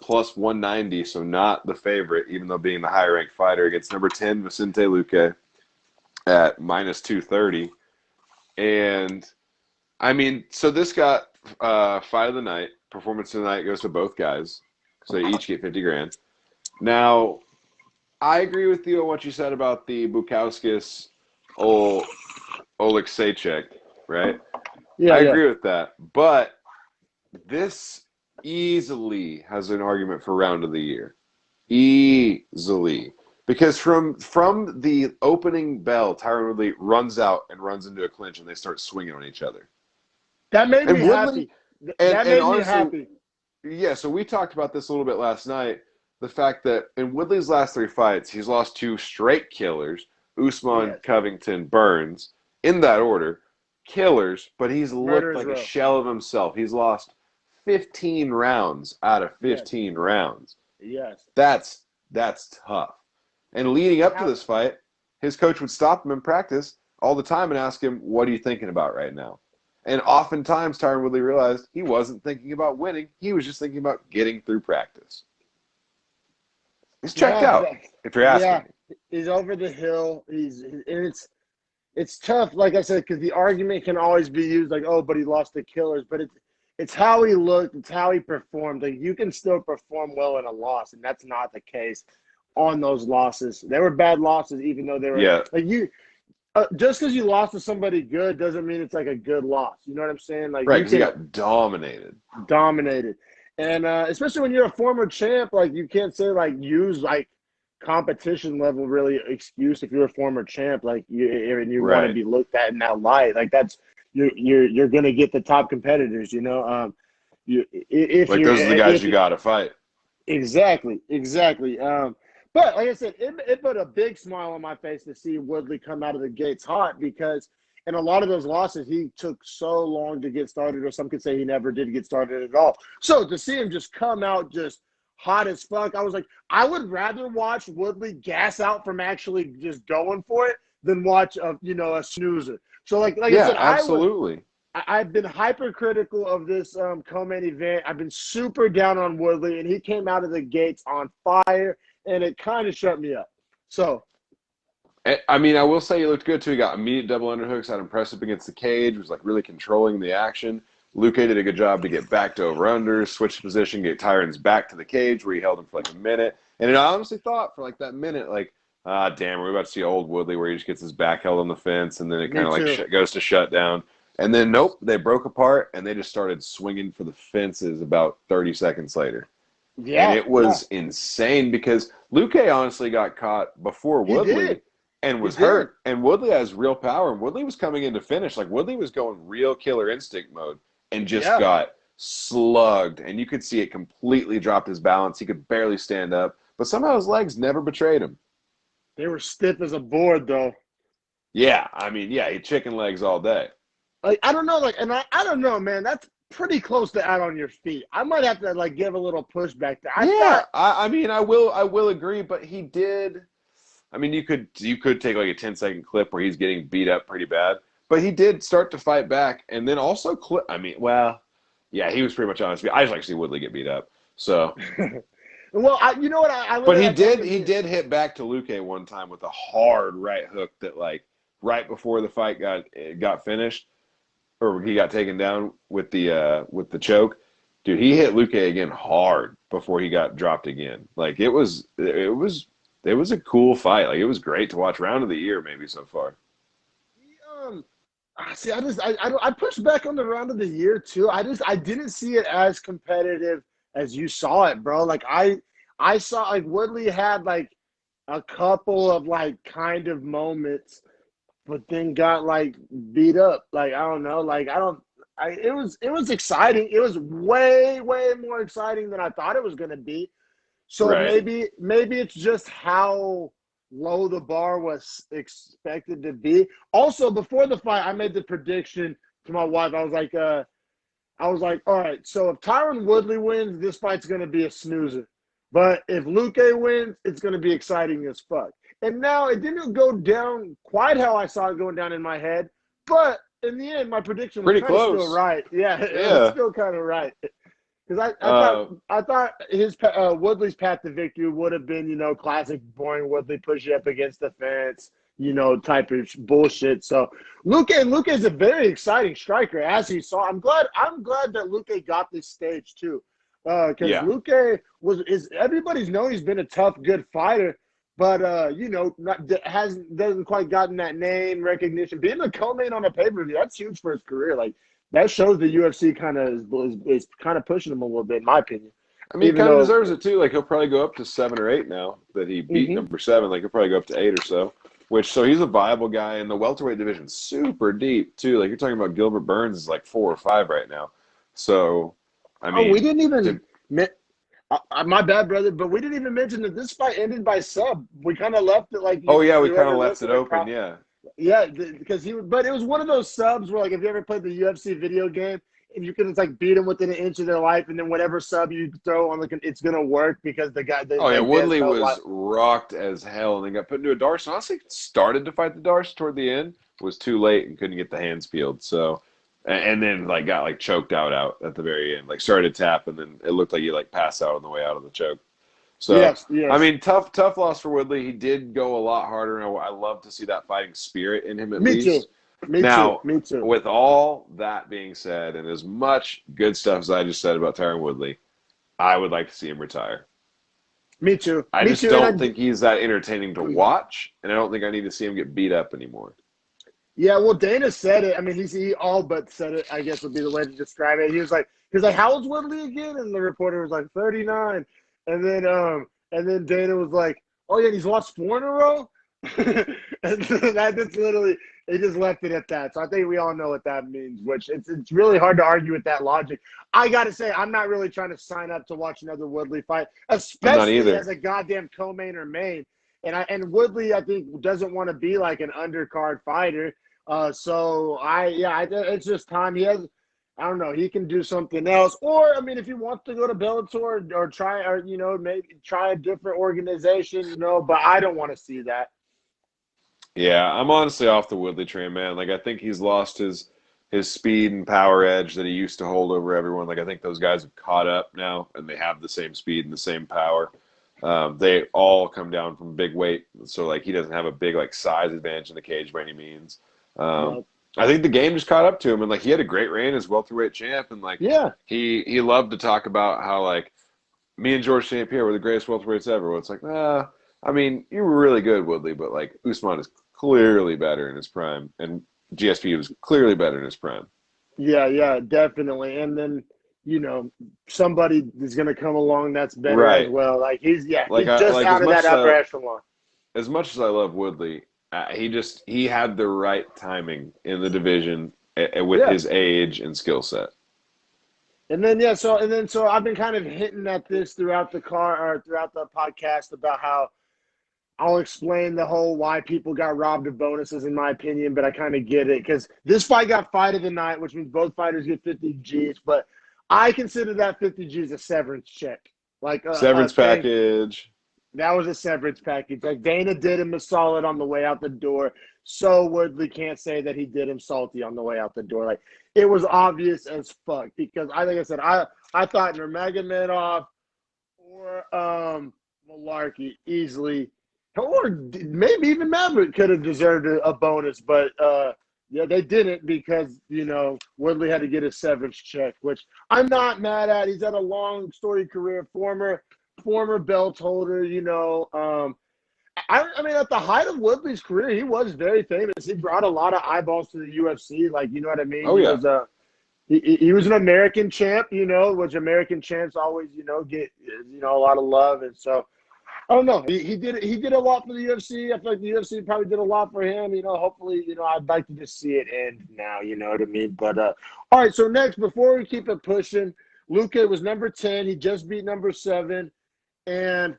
plus 190, so not the favorite, even though being the higher ranked fighter against number 10 Vicente Luque at minus 230. And I mean, so this got fight of the night, performance of the night goes to both guys, so they each get 50 grand. Now, I agree with you on what you said about the Bukowskis Oleksiejczuk, right? Yeah, I yeah. agree with that, but this easily has an argument for round of the year, easily, because from the opening bell, Tyron Woodley runs out and runs into a clinch, and they start swinging on each other. That made me happy. That made me honestly, happy. Yeah, so we talked about this a little bit last night. The fact that in Woodley's last 3 fights, he's lost 2 straight killers, Usman, Yes. Covington, Burns, in that order. Killers, but he's looked Murderer's like row. a shell of himself. He's lost 15 rounds out of 15 rounds. Yes. That's tough. And leading up to this fight, his coach would stop him in practice all the time and ask him, "What are you thinking about right now?" And oftentimes, Tyron Woodley realized he wasn't thinking about winning. He was just thinking about getting through practice. He's checked out, if you're asking me. He's over the hill. It's tough, like I said, because the argument can always be used like, oh, but he lost to killers. But it's how he looked. It's how he performed. Like you can still perform well in a loss, and that's not the case on those losses. They were bad losses, even though they were like you. Just because you lost to somebody good doesn't mean it's like a good loss. You know what I'm saying? Like Right, because he got dominated. And especially when you're a former champ, like you can't say like use like competition level really excuse if you're a former champ, like you want to be looked at in that light. Like that's you're gonna get the top competitors. You know, if like those are the guys you got to fight. Exactly, exactly. But like I said, it put a big smile on my face to see Woodley come out of the gates hot because in a lot of those losses, he took so long to get started, or some could say he never did get started at all. So to see him just come out just hot as fuck, I was like, I would rather watch Woodley gas out from actually just going for it than watch a snoozer. So like I Yeah, said, absolutely. I've been hypercritical of this co-main event. I've been super down on Woodley, and he came out of the gates on fire, and it kind of shut me up. So, I mean, I will say he looked good too. He got immediate double underhooks, had him press up against the cage, was like really controlling the action. Luque did a good job to get back to over-unders, switch position, get Tyron's back to the cage where he held him for like a minute. And I honestly thought for like that minute, like, damn, we're about to see old Woodley where he just gets his back held on the fence, and then it kind of like goes to shut down. And then, nope, they broke apart, and they just started swinging for the fences about 30 seconds later. yeah, And it was insane because Luque honestly got caught before Woodley and was hurt. And Woodley has real power. And Woodley was coming in to finish. Like, Woodley was going real killer instinct mode and just got slugged. And you could see it completely dropped his balance. He could barely stand up. But somehow his legs never betrayed him. They were stiff as a board, though. Yeah, I mean, yeah, he chicken legs all day. Like, I don't know, I don't know, man. That's pretty close to out on your feet. I might have to like give a little pushback there. I mean, I will agree, but he did. I mean, you could take like a 10-second clip where he's getting beat up pretty bad, but he did start to fight back, and then also I mean, well, yeah, he was pretty much honest. I just like to see Woodley get beat up. So, well, you know what? But he did hit back to Luque one time with a hard right hook that like right before the fight got finished. Or he got taken down with the choke. Dude, he hit Luque again hard before he got dropped again. Like it was a cool fight. Like it was great to watch. Round of the year maybe so far. See, I pushed back on the round of the year too. I didn't see it as competitive as you saw it, bro. Like I saw like Woodley had like a couple of like kind of moments, but then got like beat up. Like I don't know. Like it was exciting. It was way more exciting than I thought it was going to be. So maybe it's just how low the bar was expected to be. Also, before the fight, I made the prediction to my wife. I was like, all right. So if Tyron Woodley wins, this fight's going to be a snoozer. But if Luque wins, it's going to be exciting as fuck. And now it didn't go down quite how I saw it going down in my head, but in the end, my prediction was kind of still right. Yeah, it was still kind of right. Because I thought his Woodley's path to victory would have been, classic boring Woodley push you up against the fence, type of bullshit. So Luque is a very exciting striker, as he saw. I'm glad that Luque got this stage too, because Luque everybody's known he's been a tough, good fighter. But doesn't quite gotten that name recognition. Being a co-main on a pay-per-view, that's huge for his career. Like that shows the UFC kind of is kind of pushing him a little bit, in my opinion. I mean, he kind of deserves it too. Like he'll probably go up to 7 or 8 now that he beat number 7. Like he'll probably go up to 8 or so. So he's a viable guy in the welterweight division, super deep too. Like you're talking about Gilbert Burns is like 4 or 5 right now. So I mean, we didn't even. My bad, brother, but we didn't even mention that this fight ended by sub. We kind of left it like. We kind of left it open, yeah. Yeah, because but it was one of those subs where, like, if you ever played the UFC video game, and you can just like beat them within an inch of their life, and then whatever sub you throw on, it's gonna work because the guy. Woodley was rocked as hell, and then got put into a Darce. Honestly, started to fight the Darce toward the end, was too late and couldn't get the hands peeled. So. And then like got like choked out at the very end, like started to tap, and then it looked like he like passed out on the way out of the choke. So yes. I mean, tough loss for Woodley. He did go a lot harder, and I love to see that fighting spirit in him at least. Me too. With all that being said, and as much good stuff as I just said about Tyron Woodley, I would like to see him retire. Me too. I just don't think he's that entertaining to watch, and I don't think I need to see him get beat up anymore. Yeah, well, Dana said it. I mean, he all but said it, I guess would be the way to describe it. He was like, how old's Woodley again? And the reporter was like, 39. And then Dana was like, oh, yeah, he's lost 4 in a row? And that's literally They just left it at that. So I think we all know what that means, which it's really hard to argue with that logic. I got to say, I'm not really trying to sign up to watch another Woodley fight, I'm not especially either. as a goddamn co-main or main. And Woodley, I think, doesn't want to be like an undercard fighter. It's just time. I don't know, he can do something else. Or, I mean, if he wants to go to Bellator or try, or, maybe try a different organization, but I don't want to see that. Yeah, I'm honestly off the Woodley train, man. Like, I think he's lost his speed and power edge that he used to hold over everyone. Like, I think those guys have caught up now, and they have the same speed and the same power. They all come down from big weight, so like he doesn't have a big like size advantage in the cage by any means. I think the game just caught up to him, and like he had a great reign as welterweight champ, and like he loved to talk about how like me and George St. Pierre were the greatest welterweights ever. Well, it's like, I mean, you were really good, Woodley, but like Usman is clearly better in his prime, and GSP was clearly better in his prime. Yeah, definitely. And then, somebody is going to come along that's better as well. Like, he's just out of that upper echelon. As much as I love Woodley, he had the right timing in the division with his age and skill set. And then, so I've been kind of hinting at this throughout the podcast about how I'll explain the whole why people got robbed of bonuses, in my opinion, but I kind of get it because this fight got fight of the night, which means both fighters get 50 Gs, but I consider that 50 Gs a severance check. Like severance package. That was a severance package. Like Dana did him a solid on the way out the door. So Woodley can't say that he did him salty on the way out the door. Like it was obvious as fuck because I thought Nurmagomedov or Malarkey easily, or maybe even Maverick could have deserved a bonus, but they didn't because Woodley had to get a severance check, which I'm not mad at. He's had a long storied career, former belt holder. I mean, at the height of Woodley's career, he was very famous. He brought a lot of eyeballs to the UFC. Like, you know what I mean? Oh, yeah. He was an American champ, which American champs always, get, a lot of love. And so, I don't know. He did a lot for the UFC. I feel like the UFC probably did a lot for him. Hopefully, I'd like to just see it end now, you know what I mean? But, all right, so next, before we keep it pushing, Luque was number 10. He just beat number 7. And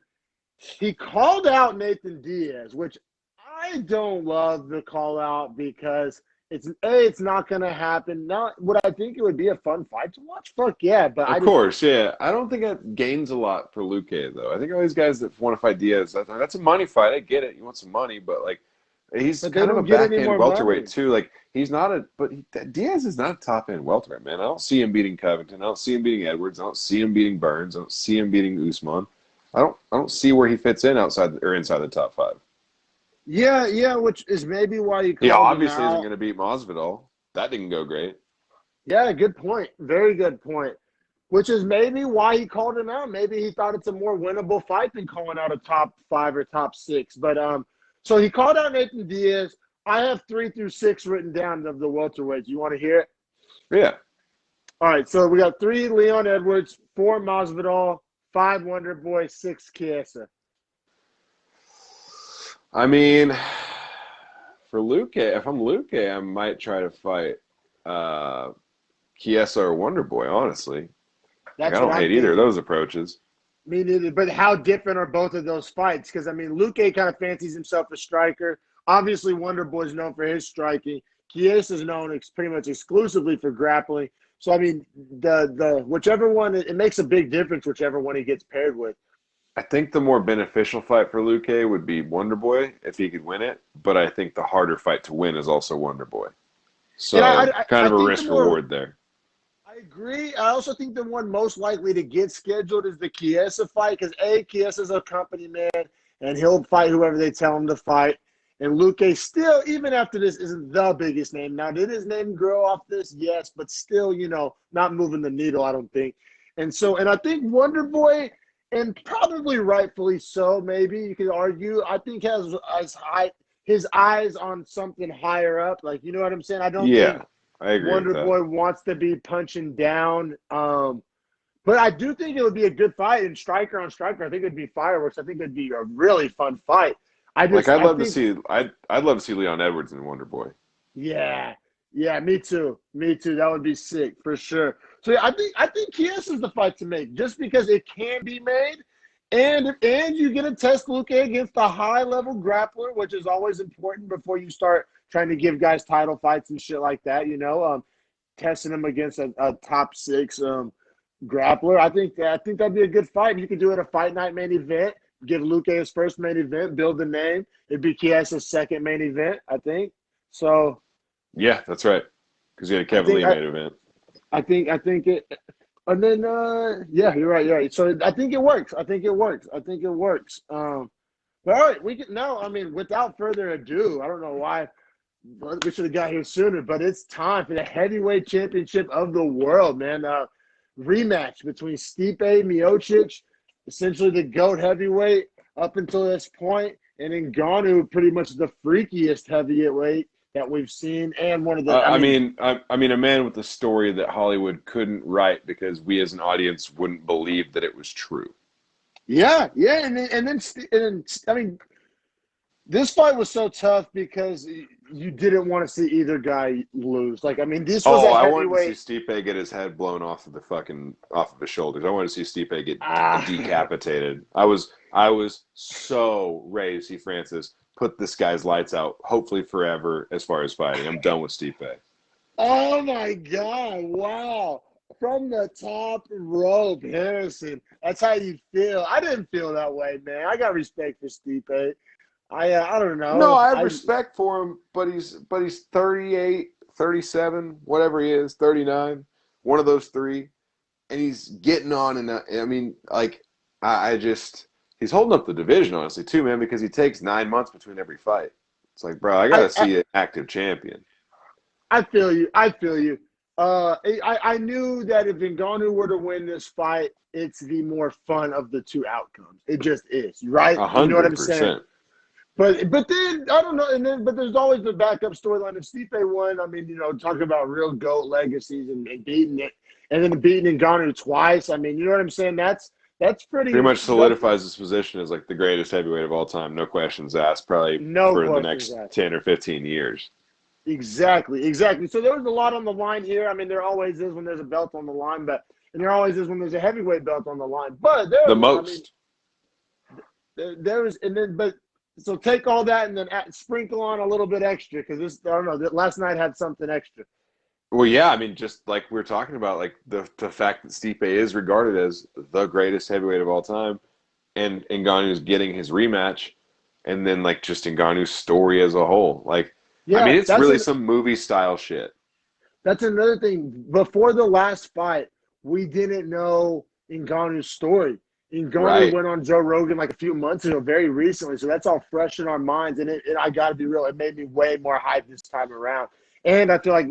he called out Nathan Diaz, which I don't love the call out because it's not going to happen. Now, would I think it would be a fun fight to watch? Fuck yeah. But of course, yeah. I don't think that gains a lot for Luque, though. I think all these guys that want to fight Diaz, that's a money fight. I get it. You want some money, but like he's kind of a back-end welterweight, too. Like he's not Diaz is not a top-end welterweight, man. I don't see him beating Covington. I don't see him beating Edwards. I don't see him beating Burns. I don't see him beating Usman. I don't see where he fits in outside or inside the top 5. Yeah, which is maybe why he called obviously isn't going to beat Masvidal. That didn't go great. Yeah, good point. Very good point. Which is maybe why he called him out. Maybe he thought it's a more winnable fight than calling out a top 5 or top 6. But so he called out Nathan Diaz. I have 3 through 6 written down of the welterweights. You want to hear it? Yeah. All right. So we got 3 Leon Edwards, 4 Masvidal, 5 Wonder Boy, 6 Chiesa. I mean, for Luque, if I'm Luque, I might try to fight Chiesa or Wonder Boy, honestly. I don't hate either of those approaches. Me neither. But how different are both of those fights? Because, I mean, Luque kind of fancies himself a striker. Obviously, Wonder Boy's known for his striking. Chiesa's known pretty much exclusively for grappling. So, I mean, the whichever one, it makes a big difference whichever one he gets paired with. I think the more beneficial fight for Luque would be Wonder Boy if he could win it. But I think the harder fight to win is also Wonder Boy. So, kind of a risk-reward there. I agree. I also think the one most likely to get scheduled is the Chiesa fight because, Chiesa's a company man, and he'll fight whoever they tell him to fight. And Luque still, even after this, isn't the biggest name. Now, did his name grow off this? Yes, but still, not moving the needle, I don't think. And I think Wonder Boy, and probably rightfully so, maybe you could argue, I think has his eyes on something higher up. Like, you know what I'm saying? I don't think I agree Wonder Boy wants to be punching down. But I do think it would be a good fight. And striker on striker, I think it would be fireworks. I think it would be a really fun fight. I'd love to see Leon Edwards and Wonder Boy. Yeah, yeah, me too. Me too. That would be sick for sure. So yeah, I think Kies is the fight to make just because it can be made, and you get to test Luke against a high level grappler, which is always important before you start trying to give guys title fights and shit like that. Testing him against a top six grappler. I think that'd be a good fight. You could do it a fight night main event. Give Luke his first main event, build the name. It'd be Kies' second main event, I think. So. Yeah, that's right. Because he had a I Kevin think Lee main event. I think it, and then yeah, you're right, you're right. So I think it works. I think it works. But all right, we can now. I mean, without further ado, I don't know why we should have got here sooner, but it's time for the heavyweight championship of the world, man. Rematch between Stipe Miocic, essentially the GOAT heavyweight up until this point, and Ngannou, pretty much the freakiest heavyweight that we've seen, and one of the. I mean, a man with a story that Hollywood couldn't write because we as an audience wouldn't believe that it was true. Yeah, and then I mean, this fight was so tough because you didn't want to see either guy lose. Like, I mean, this was a I heavyweight. wanted to see Stipe get his head blown off of his shoulders. I wanted to see Stipe get decapitated. I was so ready to see Francis put this guy's lights out, hopefully forever, as far as fighting. I'm done with Stipe. Oh my God! Wow, from the top rope, Harrison. That's how you feel. I didn't feel that way, man. I got respect for Stipe. I don't know. No, I have respect for him, but he's 38, 37, whatever he is, 39, one of those three, and he's getting on. And I mean, like, he's holding up the division, honestly, too, man, because he takes 9 months between every fight. It's like, bro, I gotta see an active champion. I feel you. I knew that if Ngannou were to win this fight, it's the more fun of the two outcomes. It just is, right? 100%. You know what I'm saying? But then I don't know, but there's always the backup storyline. If Stipe won, I mean, talking about real GOAT legacies and beating it, and then beating Ngannou twice. I mean, you know what I'm saying? That's pretty much solidifies his position as like the greatest heavyweight of all time. No questions asked. Probably for the next 10 or 15 years. Exactly. So there was a lot on the line here. I mean, there always is when there's a belt on the line, and there always is when there's a heavyweight belt on the line. But so take all that and then sprinkle on a little bit extra because I don't know. Last night had something extra. Well, yeah, I mean, just like we were talking about, like the fact that Stipe is regarded as the greatest heavyweight of all time, and Ngannou's getting his rematch, and then like just Ngannou's story as a whole. Like, yeah, I mean, it's really some movie style shit. That's another thing. Before the last fight, we didn't know Ngannou's story. Ngannou went on Joe Rogan like a few months ago, very recently, so that's all fresh in our minds. And I got to be real, it made me way more hyped this time around. And I feel like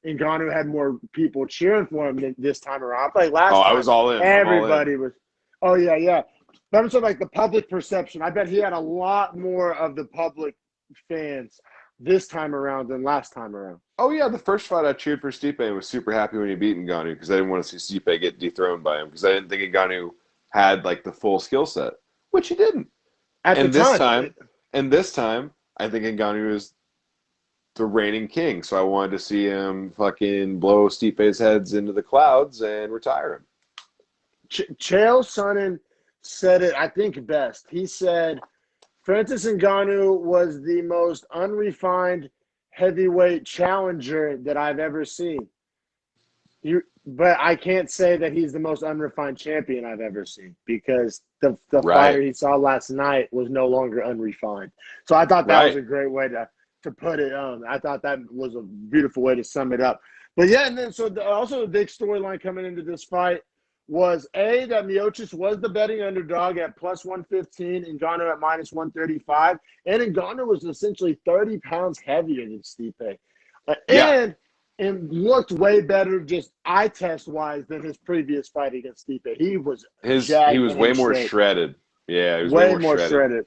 Ngannou had more people cheering for him this time around. I feel like last time, I was all in. Everybody was. Oh yeah. But I'm saying like the public perception. I bet he had a lot more of the public fans this time around than last time around. Oh yeah, the first fight I cheered for Stipe and was super happy when he beat Ngannou because I didn't want to see Stipe get dethroned by him because I didn't think Ngannou had like the full skill set, which he didn't. And this time, I think Ngannou is the reigning king. So I wanted to see him fucking blow Stipe's heads into the clouds and retire him. Chael Sonnen said it, I think, best. He said, Francis Ngannou was the most unrefined heavyweight challenger that I've ever seen. But I can't say that he's the most unrefined champion I've ever seen because the fighter he saw last night was no longer unrefined. So I thought that was a great way to put it. I thought that was a beautiful way to sum it up. But yeah, and then also the big storyline coming into this fight was that Miocic was the betting underdog at plus 115, Ngannou at minus 135, and Ngannou was essentially 30 pounds heavier than Stipe. And looked way better just eye test wise than his previous fight against Stipe. He was way more shredded. Yeah, he was way more shredded.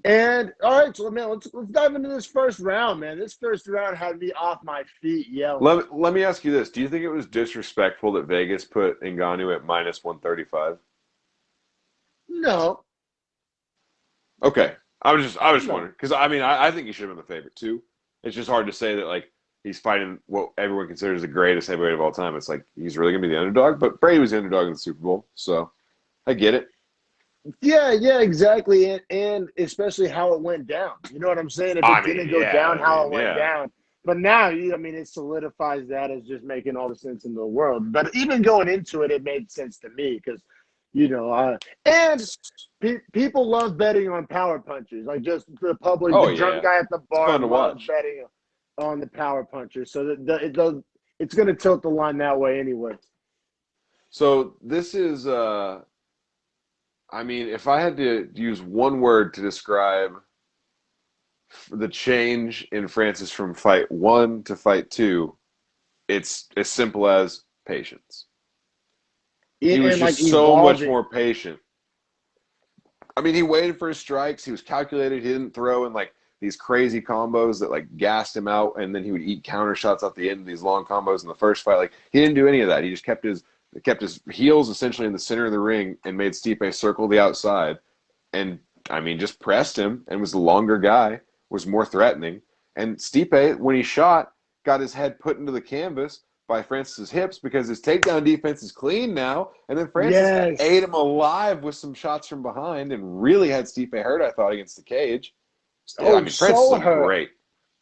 And all right, so man, let's dive into this first round, man. This first round had me off my feet yelling. Let me ask you this: do you think it was disrespectful that Vegas put Ngannou at minus 135? No. Okay, I was just wondering because I mean I think he should have been the favorite too. It's just hard to say that like he's fighting what everyone considers the greatest heavyweight of all time. It's like he's really gonna be the underdog, but Brady was the underdog in the Super Bowl, so I get it. Yeah, yeah, exactly, and especially how it went down. You know what I'm saying? If it didn't go down how it went down, but now, I mean, it solidifies that as just making all the sense in the world. But even going into it, it made sense to me because, and people love betting on power punches. Like just the public, Oh the drunk yeah, guy at the it's bar fun to loves watch. betting on the power punches. So it's going to tilt the line that way anyway. So this is, I mean, if I had to use one word to describe the change in Francis from fight one to fight two, it's as simple as patience. He was And like just so much evolving. more patient. I mean, he waited for his strikes. He was calculated. He didn't throw in like these crazy combos that like gassed him out, and then he would eat counter shots at the end of these long combos in the first fight. Like he didn't do any of that. He just kept his heels essentially in the center of the ring and made Stipe circle the outside, and I mean just pressed him and was the longer guy, was more threatening. And Stipe, when he shot, got his head put into the canvas by Francis's hips because his takedown defense is clean now. And then Francis ate Yes. him alive with some shots from behind and really had Stipe hurt, I thought, against the cage. I Oh, mean, Francis so looked hurt. great.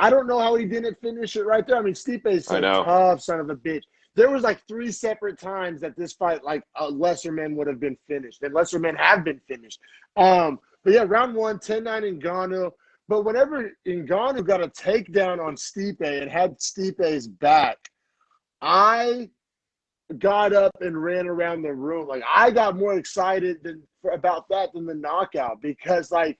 I don't know how he didn't finish it right there. I mean, Stipe's I a know. tough son of a bitch. There was like 3 separate times that this fight, like lesser men would have been finished, and lesser men have been finished. But yeah, round 1, 10-9 Ngannou. But whenever Ngannou got a takedown on Stipe and had Stipe's back, I got up and ran around the room. Like I got more excited about that than the knockout because like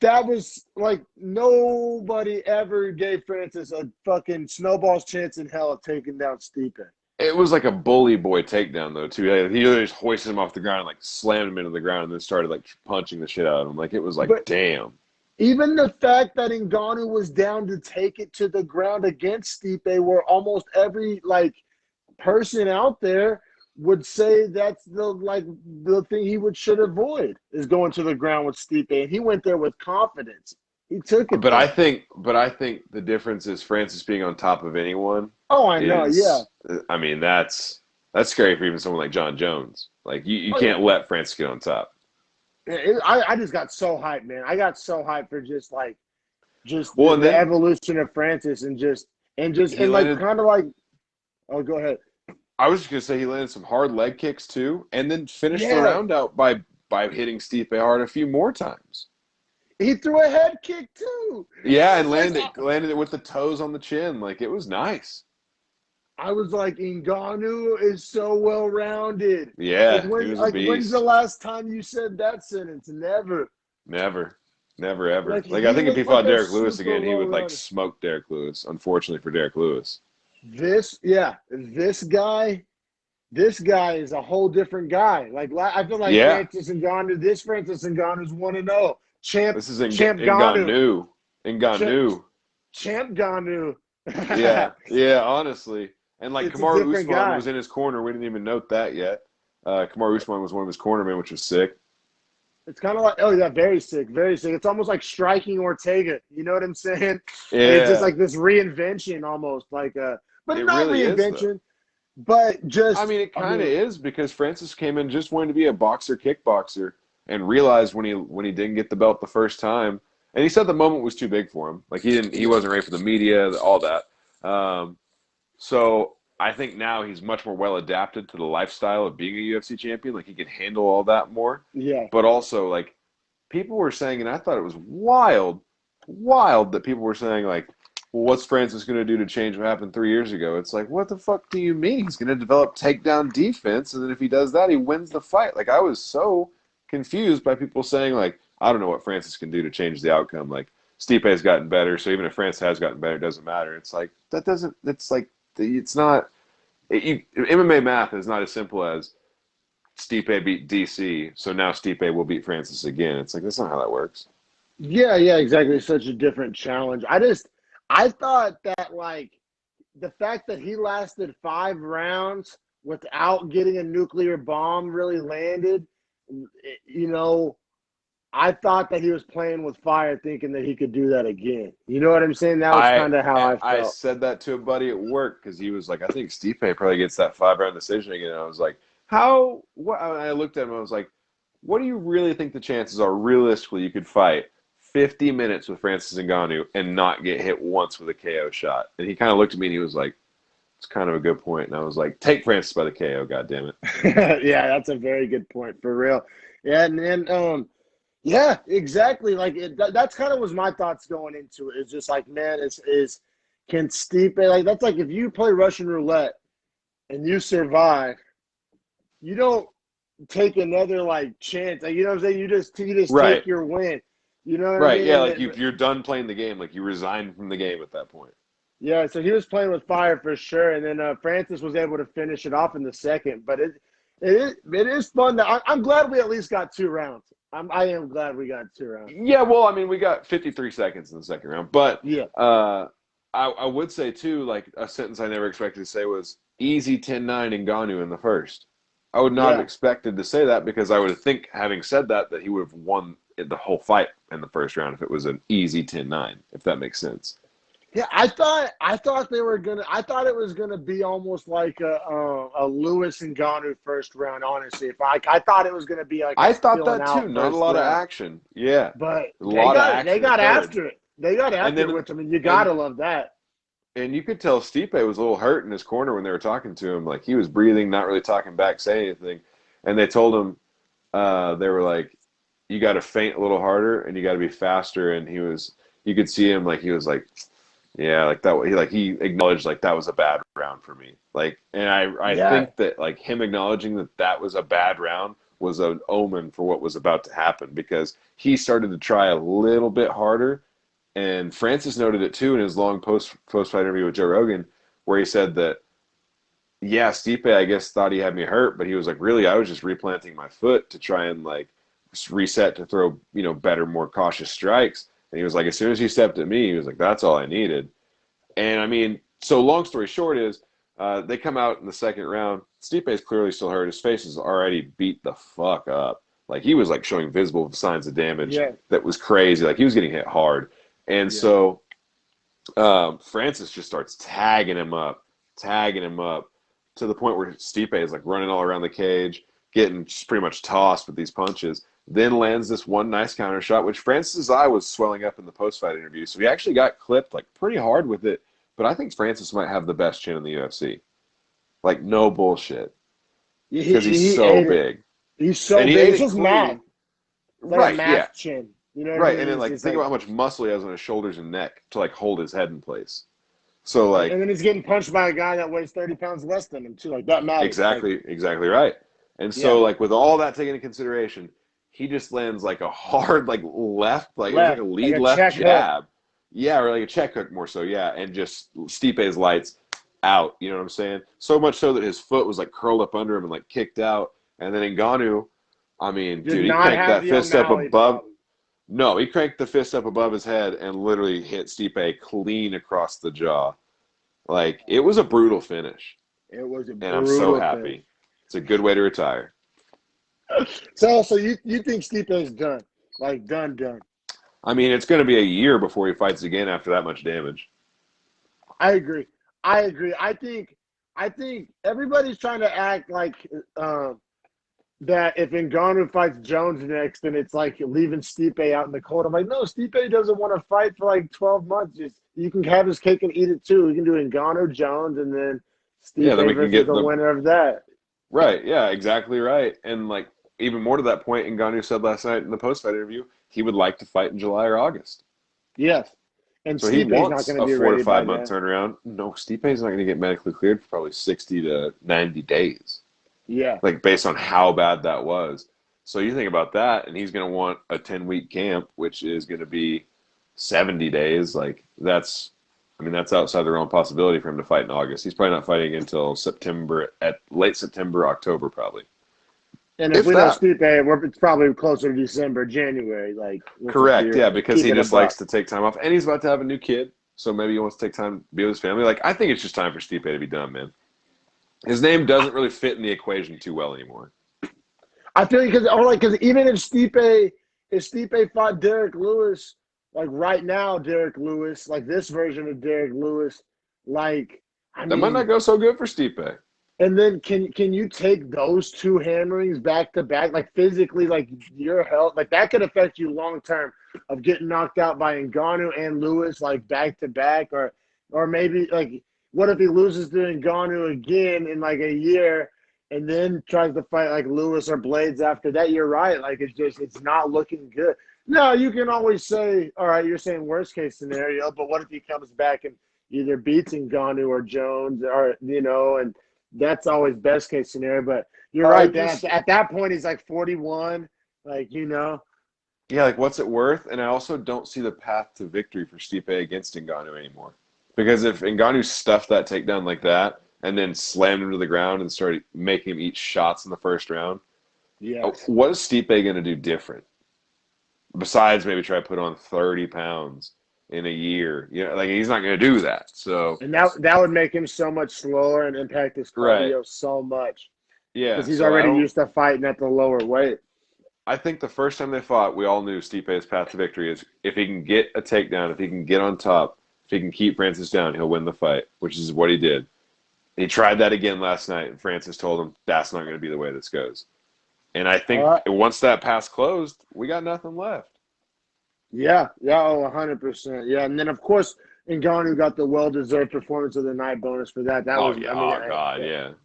that was like nobody ever gave Francis a fucking snowball's chance in hell of taking down Stipe. It was like a bully boy takedown, though, too. He literally just hoisted him off the ground, like slammed him into the ground, and then started like punching the shit out of him. Like it was like, But damn. even the fact that Ngannou was down to take it to the ground against Stipe, where almost every like person out there would say that's the thing he should avoid is going to the ground with Stipe, and he went there with confidence. He took it But I there. think, but I think the difference is Francis being on top of anyone Oh, I know, yeah. is, I mean, that's scary for even someone like John Jones. Like you Oh, yeah. can't let Francis get on top. I just got so hyped, man. I got so hyped for just Well, and the then evolution of Francis he and like landed. kind of like, oh, go ahead. I was just gonna say he landed some hard leg kicks too, and then finished the Yeah, round out by hitting Stipe hard a few more times. he threw a head kick too. Yeah, I and was like, landed it with the toes on the chin. Like it was nice. Ngannou is so well rounded. Yeah, he was a When's the beast. last time you said that sentence? Never. Never, never, ever. Like Like I he think if he looked fought like a Derek Lewis super again, he well would like rounded. smoke Derek Lewis. Unfortunately for Derek Lewis. This guy is a whole different guy. Like I feel like Yeah, Francis Ngannou is 1-0. Champ this is Champ Ngannou. Ngannou. Champ Ngannou. Champ Ngannou. Yeah, yeah, honestly. And like It's a Kamaru different Usman guy. was in his corner. We didn't even note that yet. Kamaru Usman was one of his cornermen, which was sick. It's kind of like, oh yeah, very sick, very sick. It's almost like striking Ortega. You know what I'm saying? And it's just Yeah, like this reinvention almost but it not really is though. reinvention, but I just, mean, it I kind of mean, is because Francis came in just wanting to be a boxer, kickboxer, and realized when he didn't get the belt the first time, and he said the moment was too big for him. Like he wasn't ready for the media, all that. Um, so I think now he's much more well adapted to the lifestyle of being a UFC champion. Like he can handle all that more. yeah. But also, like people were saying, and I thought it was wild that people were saying like, well, what's Francis going to do to change what happened 3 years ago? It's like, what the fuck do you mean? He's going to develop takedown defense, and then if he does that, he wins the fight. Like, I was so confused by people saying, like, I don't know what Francis can do to change the outcome. Like, Stipe has gotten better, so even if Francis has gotten better, it doesn't matter. It's like, that doesn't, it's like, it's not, MMA math is not as simple as Stipe beat DC, so now Stipe will beat Francis again. It's like, that's not how that works. Yeah, yeah, exactly. It's such a different challenge. I thought that like the fact that he lasted 5 rounds without getting a nuclear bomb really landed, you know, I thought that he was playing with fire, thinking that he could do that again. You know what I'm saying? That was I kind of how I I felt. said that to a buddy at work because he was like, I think Stipe probably gets that 5-round decision again. And I was like, how? What? And I looked at him. And I was like, what do you really think the chances are realistically you could fight 50 minutes with Francis Ngannou and not get hit once with a KO shot? And he kind of looked at me and he was like, it's kind of a good point. And I was like, take Francis by the KO, God damn it. Yeah, that's a very good point for real. Yeah, and then yeah, exactly. Like that's kind of was my thoughts going into it. It's just like, man, is can Stipe, like that's like if you play Russian roulette and you survive, you don't take another like chance. Like, you know what I'm saying? You just Right. take your win. You know what I Right. mean? Yeah. And Like you're done playing the game. Like you resign from the game at that point. yeah, so he was playing with fire for sure, and then Francis was able to finish it off in the second. But it is fun. I'm glad we at least got 2 rounds. I am glad we got 2 rounds. Yeah, well, I mean, we got 53 seconds in the second round, but Yeah, I would say too, like a sentence I never expected to say was easy 10-9 Ngannou in the first. I would not have yeah, expected to say that because I would think, having said that, that he would have won the whole fight in the first round if it was an easy 10-9, if that makes sense. yeah. I thought they were gonna. I thought it was gonna be almost like a Lewis and Ngannou first round. Honestly, if I thought it was gonna be like a I thought filling that too. out Not a first lot of round. action. Yeah, But a lot of action they got occurred. after it. They got And after it then with him, and you and gotta love that. And you could tell Stipe was a little hurt in his corner when they were talking to him. Like he was breathing, not really talking back, saying anything. And they told him, they were like, "You got to feint a little harder, and you got to be faster." And you could see him like he was like, "Yeah, like that." He acknowledged like that was a bad round for me. Like, and I Yeah, think that like him acknowledging that that was a bad round was an omen for what was about to happen because he started to try a little bit harder. And Francis noted it too in his long post fight interview with Joe Rogan, where he said that, yeah, Stipe, I guess, thought he had me hurt, but he was like, really, I was just replanting my foot to try and like reset to throw, better, more cautious strikes. And he was like, as soon as he stepped at me, he was like, that's all I needed. And I mean, so long story short is, they come out in the second round. Stipe is clearly still hurt. His face is already beat the fuck up. Like he was like showing visible signs of damage yeah, that was crazy. Like he was getting hit hard. And yeah. so Francis just starts tagging him up to the point where Stipe is like running all around the cage, getting just pretty much tossed with these punches. Then lands this one nice counter shot, which Francis's eye was swelling up in the post-fight interview. So he actually got clipped like pretty hard with it. But I think Francis might have the best chin in the UFC. Like no bullshit, because he's He so ate it. big, He's so and he big. ate It's it just math. clean. It's like a Right? Yeah. math chin. You know what I Right, mean? and then like It's think like, about how much muscle he has on his shoulders and neck to like hold his head in place. So like and then he's getting punched by a guy that weighs 30 pounds less than him too. Like that matters. Like, exactly right. And yeah, so like with all that taken into consideration, he just lands like a hard like left, like it was like a left, like lead a left check hook. jab. Yeah, or like a check hook more so, yeah. And just Stipe's lights out, you know what I'm saying? So much so that his foot was like curled up under him and like kicked out. And then Ngannou, I mean, Did dude, he not cranked have that the fist up O'Malley above. problem. No, he cranked the fist up above his head and literally hit Stipe clean across the jaw. Like, it was a brutal finish, It was a and I'm so brutal thing. happy. It's a good way to retire. So you think Stipe is done? Like done. I mean, it's going to be a year before he fights again after that much damage. I agree. I think everybody's trying to act like that if Ngannou fights Jones next, then it's like leaving Stipe out in the cold. I'm like, no, Stipe doesn't want to fight for like 12 months. Just you can have his cake and eat it too. We can do Ngannou Jones and then Yeah, then Stipe we can versus get the the winner of that. right. Yeah, exactly right. And like even more to that point, Ngannou said last night in the post-fight interview he would like to fight in July or August. Yes. And So he Stipe's not wants going to a be 4 to ready by 5 month then. turnaround. No, Stipe's not going to get medically cleared for probably 60 to 90 days. Yeah. Like based on how bad that was. So you think about that, and he's going to want a 10-week camp, which is going to be 70 days. Like that's outside the realm of possibility for him to fight in August. He's probably not fighting until September, at late September, October, probably. And if If we know that. Stipe, it's probably closer to December, January. Like, let's just Correct, be yeah, because he keeping a just likes buck. to take time off, and he's about to have a new kid, so maybe he wants to take time to be with his family. Like I think it's just time for Stipe to be done, man. His name doesn't really fit in the equation too well anymore. I feel because even if Stipe if Stipe fought Derek Lewis, like right now, Derek Lewis, like this version of Derek Lewis, like I That might mean, not go so good for Stipe. and then can you take those two hammerings back to back, like physically, like your health, like that could affect you long term of getting knocked out by Ngannou and Lewis, like back to back, or maybe like what if he loses to Ngannou again in like a year, and then tries to fight like Lewis or Blades after that? You're right, like it's not looking good. No, you can always say, all right, you're saying worst case scenario, but what if he comes back and either beats Ngannou or Jones, or and that's always best case scenario. But you're right. At that point, he's like 41. Like, Yeah, like what's it worth? And I also don't see the path to victory for Stipe against Ngannou anymore. Because if Ngannou stuffed that takedown like that and then slammed him to the ground and started making him eat shots in the first round, what is Stipe going to do different? Besides maybe try to put on 30 pounds in a year. Like he's not going to do that. So, and that would make him so much slower and impact his cardio so much. Yeah, because he's already used to fighting at the lower weight. I think the first time they fought, we all knew Stipe's path to victory is if he can get a takedown, if he can get on top, if he can keep Francis down, he'll win the fight, which is what he did. He tried that again last night, and Francis told him that's not going to be the way this goes. And I think once that pass closed, we got nothing left. Yeah, 100%. Yeah, and then, of course, Ngannou got the well-deserved performance of the night bonus for that.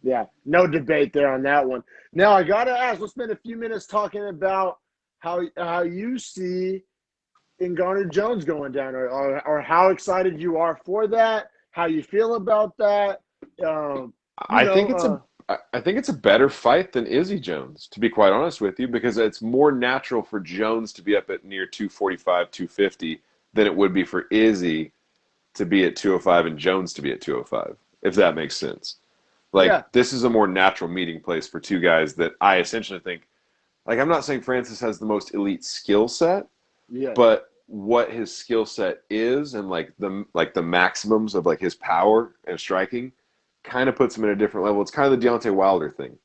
Yeah, no debate there on that one. Now, I got to ask, let's spend a few minutes talking about how you see Ngannou Jones going down, or how excited you are for that, how you feel about that. I think it's a better fight than Izzy Jones, to be quite honest with you, because it's more natural for Jones to be up at near 245, 250 than it would be for Izzy to be at 205 and Jones to be at 205, if that makes sense. This is a more natural meeting place for two guys that I essentially think, like, I'm not saying Francis has the most elite skill set, but what his skill set is and the maximums of like his power and striking kind of puts him in a different level. It's kind of the Deontay Wilder thing.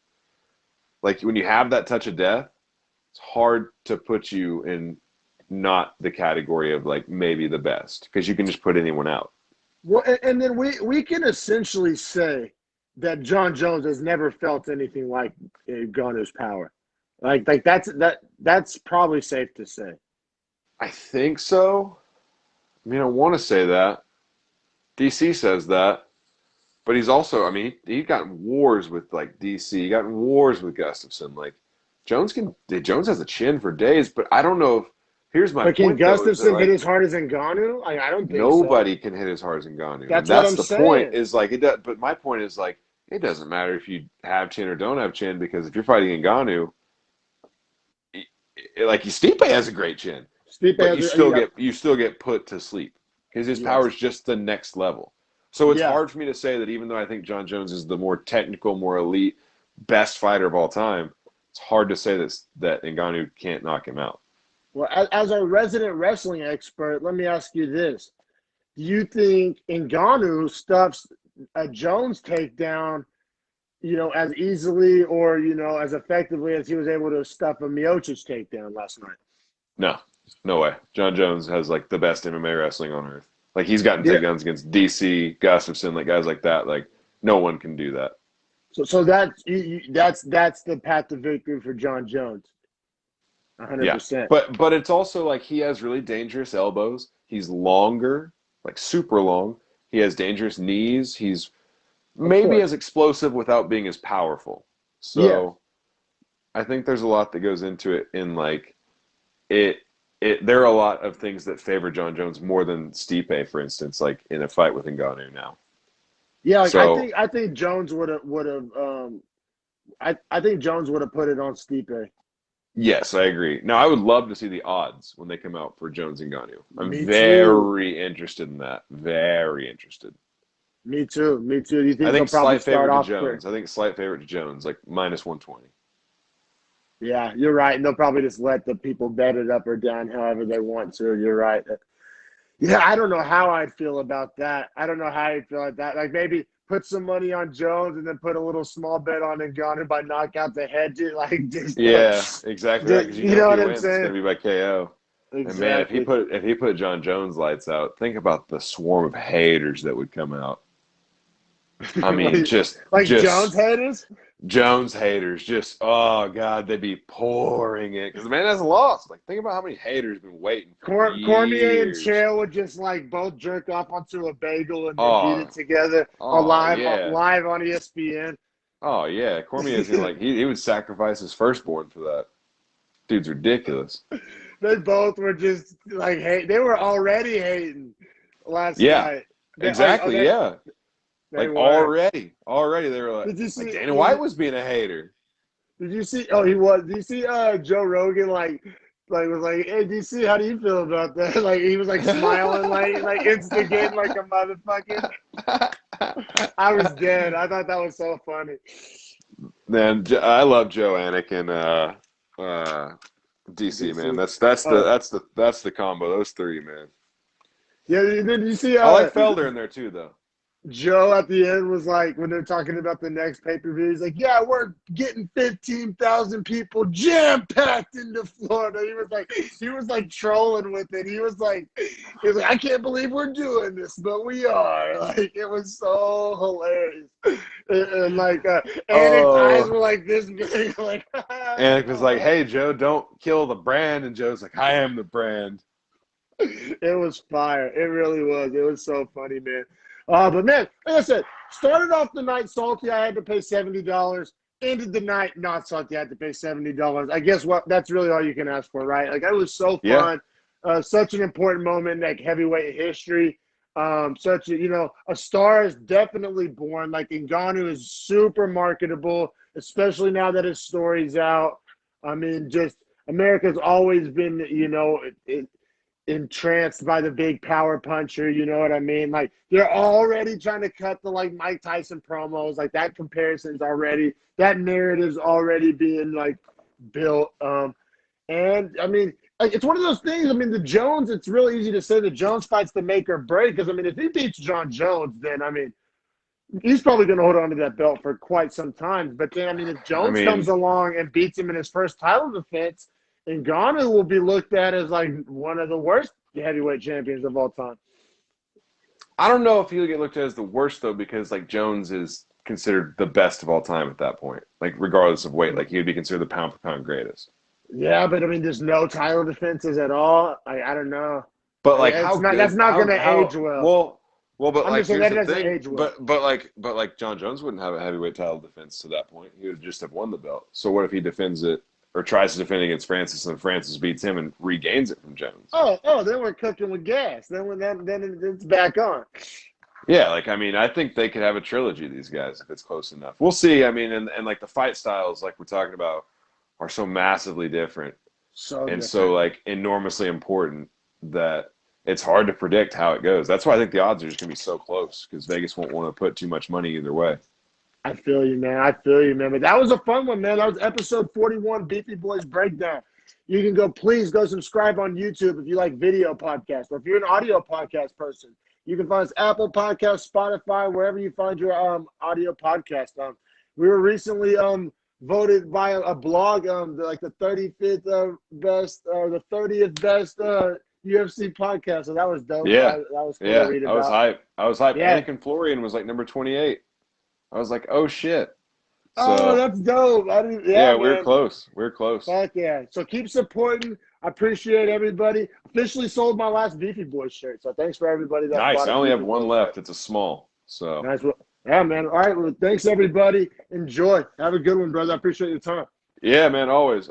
Like when you have that touch of death, it's hard to put you in not the category of like maybe the best, because you can just put anyone out. Well, and then we can essentially say that Jon Jones has never felt anything like Ngannou's power. Like that's probably safe to say. I think so. I mean, I want to say that. DC says that. But he's also, I mean, he got in wars with like DC. He got in wars with Gustafsson. Like Jones has a chin for days, but I don't know if. Here's my point. But can Gustafsson hit as hard as Ngannou? I don't think nobody can hit as hard as Ngannou. That's the point. Is like it does. But my point is like it doesn't matter if you have chin or don't have chin, because if you're fighting Ngannou, like Stipe has a great chin, but you still get put to sleep because his power is just the next level. So it's hard for me to say that even though I think Jon Jones is the more technical, more elite, best fighter of all time, it's hard to say that Ngannou can't knock him out. Well, as a resident wrestling expert, let me ask you this. Do you think Ngannou stuffs a Jones takedown, as easily or, as effectively as he was able to stuff a Miocic takedown last night? No way. Jon Jones has, like, the best MMA wrestling on earth. Like, he's gotten takedowns against DC, Gustafsson, like, guys like that. Like, no one can do that. So that's the path to victory for Jon Jones. 100%. Yeah. But it's also like he has really dangerous elbows. He's longer, like super long. He has dangerous knees. He's maybe as explosive without being as powerful. So I think there's a lot that goes into it. In like there are a lot of things that favor Jon Jones more than Stipe, for instance, like in a fight with Ngannou now. Yeah, I think Jones would have. I think Jones would have put it on Stipe. Yes, I agree. Now, I would love to see the odds when they come out for Jones and Ngannou. I'm very interested in that. Very interested. Me too. Do you think I think slight favorite to Jones. I think slight favorite to Jones, like minus 120. Yeah, you're right. And they'll probably just let the people bet it up or down however they want to. You're right. Yeah, I don't know how I'd feel about that. I don't know how I'd feel like that. Like maybe put some money on Jones, and then put a little small bet on Ngannou by knockout the head, dude. Like, just, Yeah, exactly right. Because you know if what he I'm wins, it's saying? gonna be by KO. And man, Exactly. if he put John Jones lights out, think about the swarm of haters that would come out. I mean, like Jones haters. Jones haters, just oh god, they'd be pouring it because the man hasn't lost. Like, think about how many haters have been waiting for Cormier and years. Chael would just like both jerk off onto a bagel and eat it Oh, together live on ESPN. Oh yeah, Cormier's gonna he would sacrifice his firstborn for that. Dude's ridiculous. They both were just like they were already hating last night. Exactly. Yeah. Like already they were Did you see? Like Dana White was being a hater. Did you see? Oh, he was. Did you see? Joe Rogan was like, hey, DC, how do you feel about that? Like he was like smiling, like instigating like a motherfucker. I was dead. I thought that was so funny. Man, I love Joe Anik and DC, man. That's the combo. Those three, man. Yeah, did you see? I like Felder in there too, though. Joe at the end was like, when they're talking about the next pay-per-view, he's like, yeah, we're getting 15,000 people jam-packed into Florida. He was like trolling with it. He was like, I can't believe we're doing this, but we are. Like, it was so hilarious. And like, Anik's eyes were like this big. Like, Anik was like, hey, Joe, don't kill the brand. And Joe's like, I am the brand. It was fire. It really was. It was so funny, man. But man, like I said, started off the night salty. I had to pay $70. Ended the night not salty. I had to pay $70. I guess that's really all you can ask for, right? Like, it was so fun. Yeah. Such an important moment in like heavyweight history. A star is definitely born. Like, Ngannou is super marketable, especially now that his story's out. I mean, just America's always been, entranced by the big power puncher, you know what I mean? Like, they're already trying to cut the like Mike Tyson promos, like that that narrative's already being like built. And I mean, like, it's one of those things. I mean, the Jones, it's really easy to say the Jones fight's the make or break, because I mean, if he beats John Jones, then I mean, he's probably going to hold on to that belt for quite some time. But then, I mean, if Jones comes along and beats him in his first title defense, Ngannou will be looked at as like one of the worst heavyweight champions of all time. I don't know if he'll get looked at as the worst, though, because like Jones is considered the best of all time at that point. Like, regardless of weight, like he would be considered the pound for pound greatest. Yeah, but I mean, there's no title defenses at all. I don't know. But like, that's not going to age well. Well, but like, here's the thing. Age well. But like, John Jones wouldn't have a heavyweight title defense to that point. He would just have won the belt. So what if he defends it or tries to defend against Francis, and Francis beats him and regains it from Jones? Then we're cooking with gas. Then it's back on. Yeah, like, I mean, I think they could have a trilogy, these guys, if it's close enough. We'll see. I mean, and like the fight styles, like we're talking about, are so massively different. So like enormously important that it's hard to predict how it goes. That's why I think the odds are just going to be so close, because Vegas won't want to put too much money either way. I feel you, man. But that was a fun one, man. That was episode 41, Beefy Boys Breakdown. You can please go subscribe on YouTube if you like video podcasts, or if you're an audio podcast person. You can find us Apple Podcasts, Spotify, wherever you find your audio podcast. We were recently voted by a blog like the 35th best or the 30th best UFC podcast. So that was dope. Yeah, that was cool to read about. I was hyped. Yeah. Anakin Florian was like number 28. I was like, oh shit. So, that's dope. We're close. Fuck yeah. So keep supporting. I appreciate everybody. Officially sold my last Beefy Boys shirt. So thanks for everybody that nice. bought I only have one left. It's a small. So nice. Yeah, man. All right. Well, thanks everybody. Enjoy. Have a good one, brother. I appreciate your time. Yeah, man. Always.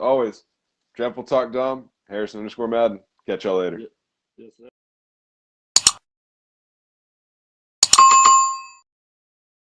Jeff will talk dumb. Harrison _Madden. Catch y'all later. Yes, sir.